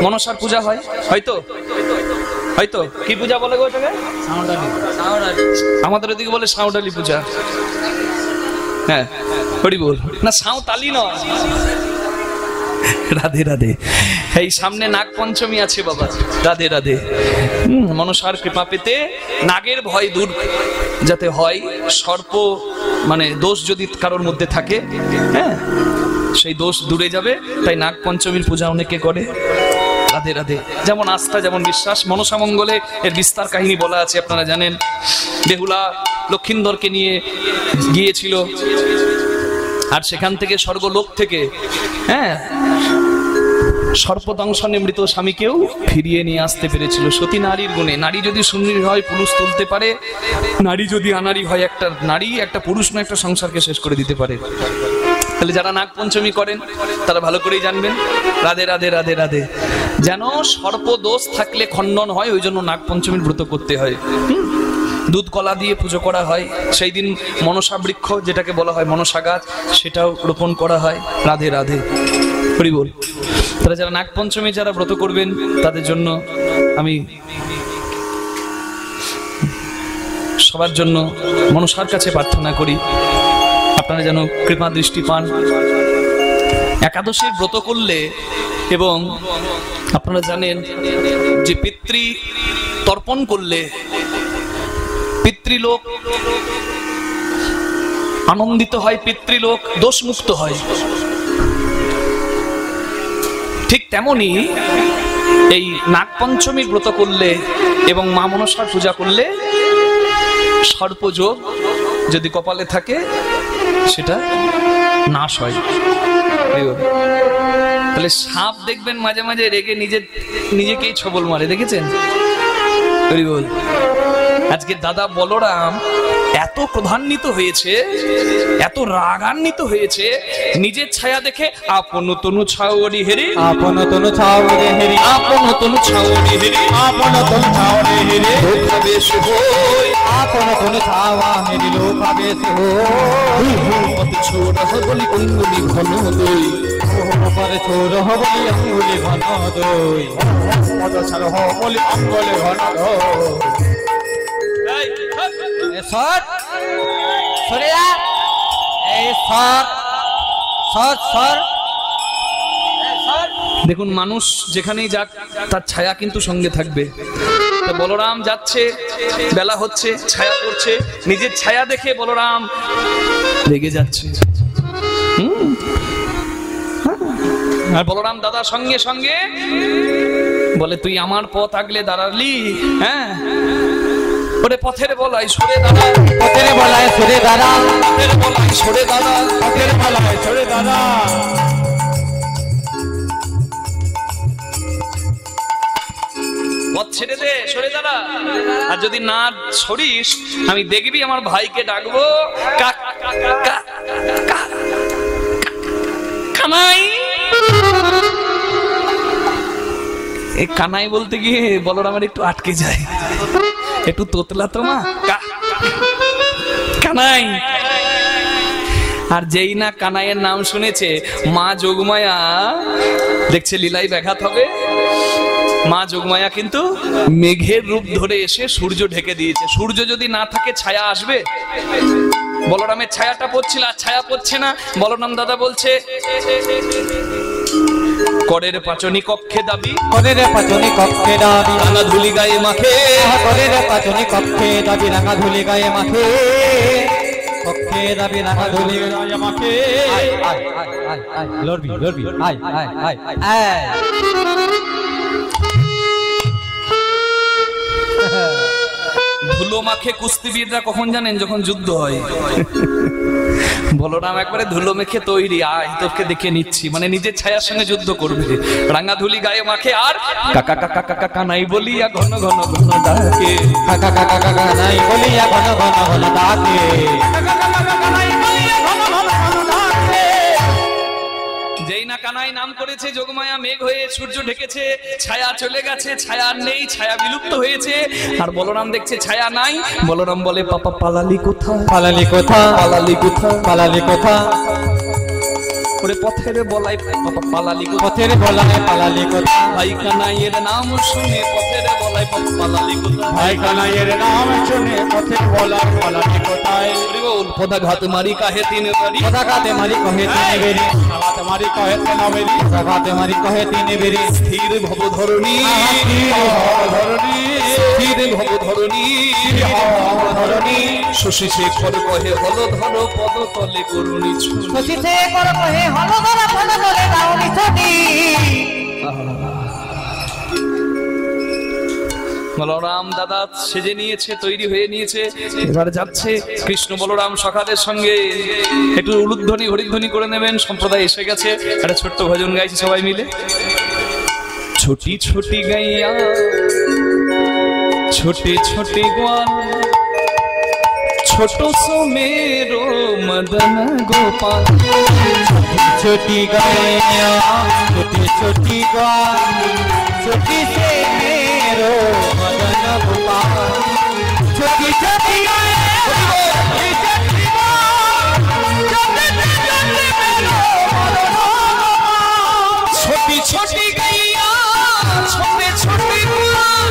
মনসার পূজা হয় হয়তো। হয়তো কি পূজা বলে গো ওটাকে? আমাদের ওদিকে বলে সাঁওতালি পূজা। হ্যাঁ হরি বল, না সাঁওতালি নয়। রাধে রাধে। এই সামনে নাগ পঞ্চমী আছে বাবা, রাধে রাধে। মনসার কৃপা পেতে নাগের ভয় দূর যাতে হয়, সর্প মানে দোষ যদি কারোর মধ্যে থাকে, হ্যাঁ সেই দোষ দূরে যাবে, তাই নাগ পঞ্চমীর পূজা অনেকে করে। রাধে রাধে। যেমন আস্থা, যেমন বিশ্বাস। মনসা মঙ্গলে এর বিস্তার কাহিনী বলা আছে, আপনারা জানেন। বেহুলা লক্ষিন্দরকে নিয়ে গিয়েছিল, আর সেখান থেকে স্বর্গলোক থেকে, হ্যাঁ, সর্পদংশনে মৃত স্বামীকেও ফিরিয়ে নিয়ে আসতে পেরেছিল সতী নারীর গুণে। নারী যদি সুন্দরী হয় পুরুষ তুলতে পারে, নারী যদি আনারী হয় একটা নারী একটা পুরুষ না একটা সংসারকে শেষ করে দিতে পারে। তাহলে যারা নাগ পঞ্চমী করেন তারা ভালো করেই জানবেন। রাধে রাধে রাধে রাধে। যেন সর্প দোষ থাকলে খণ্ডন হয়, ওই জন্য নাগ পঞ্চমীর ব্রত করতে হয়। দুধ কলা দিয়ে পুজো করা হয়। সেই দিন মনসা বৃক্ষ, যেটাকে বলা হয় মনসা গাছ, সেটাও রোপণ করা হয়। রাধে রাধে হরি বল। তারা যারা নাগ পঞ্চমী যারা ব্রত করবেন তাদের জন্য আমি সবার জন্য মনসার কাছে প্রার্থনা করি আপনারা যেন কৃপা দৃষ্টি পান। একাদশীর ব্রত করলে, এবং আপনারা জানেন যে পিতৃ তর্পণ করলে পিতৃলোক আনন্দিত হয়, পিতৃলোক দোষমুক্ত হয়। ঠিক তেমনি এই নাগ পঞ্চমী ব্রত করলে এবং মা মনসার পূজা করলে সর্পযোগ যদি কপালে থাকে সেটা নাশ হয়। তাহলে সাপ দেখবেন মাঝে মাঝে রেগে নিজেকেই ছবল মারে, দেখেছেন? আজকে দাদা বলরাম এত ক্রোধান্বিত হয়েছে, এত রাগান্বিত হয়েছে, নিজের ছায়া দেখে আপন তনু ছাওরি হেরি, আপন তনু ছাওরি হেরি, আপন তনু ছাওরি হেরি, আপন তনু ছাওরি হেরি, লোকাবেশ হই, আপন তনু ছাওয়া হেরি, লোকাবেশ হই। কত ছোট বলি অঙ্গুলি ঘন দই, পরে ছোট বলি অঙ্গুলি ঘন দই, কত ছাড় বলি অঙ্গলে ঘন দই। সর সরে যা, এই সর সর সর। দেখুন মানুষ যেখানেই যাক তার ছায়া কিন্তু সঙ্গে থাকবে। বলরাম যাচ্ছে, বেলা হচ্ছে, ছায়া পড়ছে, নিজের ছায়া দেখে বলরাম রেগে যাচ্ছে। আর বলরাম দাদা সঙ্গে সঙ্গে বলে, তুই আমার পথ আগলে দাঁড়ালি, হ্যাঁ ওরে পথের বলাই সরে দাঁড়া, পথের বলায় সরে দাঁড়া, পথের বলাই সরে দাঁড়া, পথের বেলায় সরে দাঁড়া। পথ ছেড়ে দে, সরে দাঁড়া। আর যদি না সরিস আমি দেখবি আমার ভাইকে ডাকবো কানাই। এই কানাই বলতে গিয়ে বলরামের একটু আটকে যায়, একটু তোতলা তো মা, কানাই। আর যেই না কানাইয়ের নাম শুনেছে, মা যোগমায়া দেখছে লীলাই ব্যাঘাত হবে। মা যোগমায়া কিন্তু মেঘের রূপ ধরে এসে সূর্য ঢেকে দিয়েছে। সূর্য যদি না থাকে ছায়া আসবে? বলরামের ছায়াটা পড়ছিল, আর ছায়া পড়ছে না। বলরাম দাদা বলছে, করের পাচনি কক্ষে দাবি, করের পাচনি কক্ষে দাবি, রাঙা ধুলি গায়ে মাখে, করের পাচনি কক্ষে দাবি, রাঙা ধুলি গায়ে মাখে, কক্ষে দাবি রাঙা ধুলি গায়ে মাখে। আয় আয় আয় আয় আয়, লড়বি লড়বি, আয় আয় আয় আয়। ধুলো মাখে কুস্তিবীররা কখন জানেন? যখন যুদ্ধ হয়। বলরাম একবারে ধুলো মেখে তৈরি, আয় তোকে দেখে নিচ্ছি, মানে নিজের ছায়ার সঙ্গে যুদ্ধ করবে। রাঙা ধুলি গায়ে মাখে আর কাকা কাকা কাকা কানাই বলিয়া ঘন ঘন ঘন ডাকে, কাকা কাকা কাকা নাই বলিয়া ঘন ঘন ঘন ডাকে, যেই না কানাই নাম করেছে যোগমায়া মেঘ হয়ে সূর্য ঢেকেছে, ছায়া চলে গেছে, ছায়া নেই, ছায়া বিলুপ্ত হয়েছে। আর বলরাম দেখছে ছায়া নাই। বলরাম বলে পাপা পালালি কোথায়, পালালি কোথা, পালালি কোথায়, পালালি কোথা, ওরে পথের বলাই পাপা পালালি কোথায়, পথের বলায় পালালি কোথা, ভাই কানাইয়ের নাম শুনে পথের বলাই পাপা পালালি কোথায়, ভাই কানাইয়ের নাম শুনে পথের বলার পালালি কোথায়, পদাঘাত মারি কাহে তিন বাড়ি, পতাকাতে মারি কহে তিনে বেরি, সালাতে মারি কহে তেনাবেরি, পতাকাতে মারি কহে তিনে বেরি, স্থির ভব ধরণী, ধরণী স্থির ভব ধরণী, ধরণী শশী শেখর কহে হল ধর পদ তলে করুণী ছুঁ। শশী শেখর কহে হল ধরা পদ তলে দাওনি ছুটি। বলরাম দাদা সেজে নিয়েছে, তৈরি হয়ে নিয়েছে, এবার যাচ্ছে কৃষ্ণ বলরাম সখাদের সঙ্গে। একটু উলুধ্বনি হরিধ্বনি করে নেবেন, সম্প্রদায় এসে গেছে। একটা ছোট্ট ভজন গাইছি সবাই মিলে। ছোটি ছোটি গাইয়া ছোটে ছোটে গোয়াল, ছোট সোমেরো মদন গোপাল, छोटी गाया छोटी छोटी गाय, छोटी से मेरो मदन गोपाल, छोटी छोटी गाय छोटी छोटी गाय, छोटी छोटी गैया छोटे छोटे गोपाल,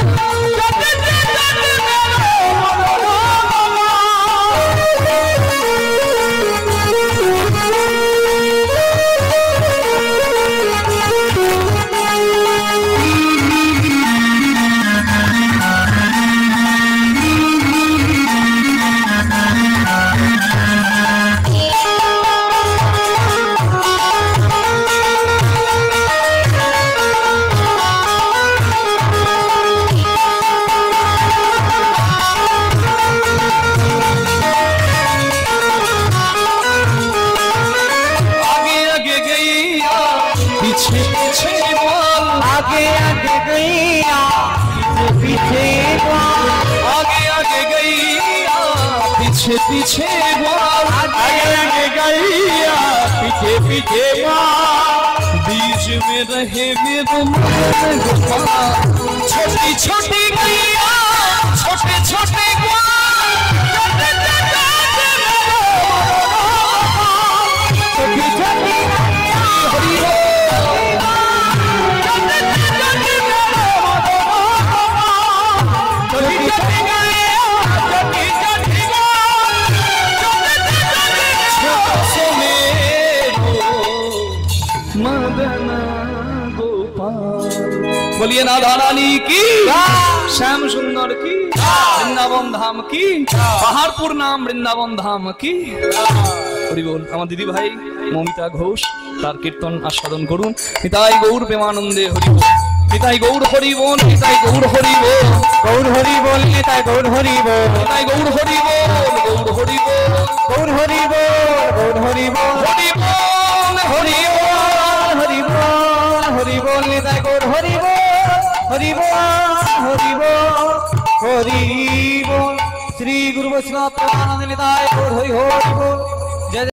पीछे पीछे बोल, आगे आगे गैया पीछे बोल, आगे आगे गैया पीछे पीछे बोल, आगे आगे गैया पीछे पीछे माँ, बीच में रहे मेरे मदन गोपाल, छोटी छोटी गैया छोटे छोटे छोटी छोटी बोलिए राधा रानी की, श्याम सुंदर की, वृंदावन धाम की, पहाड़पुर नाम वृंदावन धाम की। হরি বল। আমার দিদি ভাই মমিতা ঘোষ তার কীর্তন আস্বাদন করুন। নিতাই গৌর প্রেমানন্দে হরি বল, নিতাই গৌর হরি বল, নিতাই গৌর হরি বল, गौर हरि बोल निताय गौर हरि बोल, নিতাই গৌর হরি বল, গৌর হরি বল, गौर हरि बोल, गौर हरि बोल, হরি বল, হরি বল, हरि बोल, हरि बोल निताय गौर हरि बोल, हरि बोल, हरि बोल, हरि बोल। श्री गुरु वैष्णव प्रेमानंद निताय गौर हरि बोल।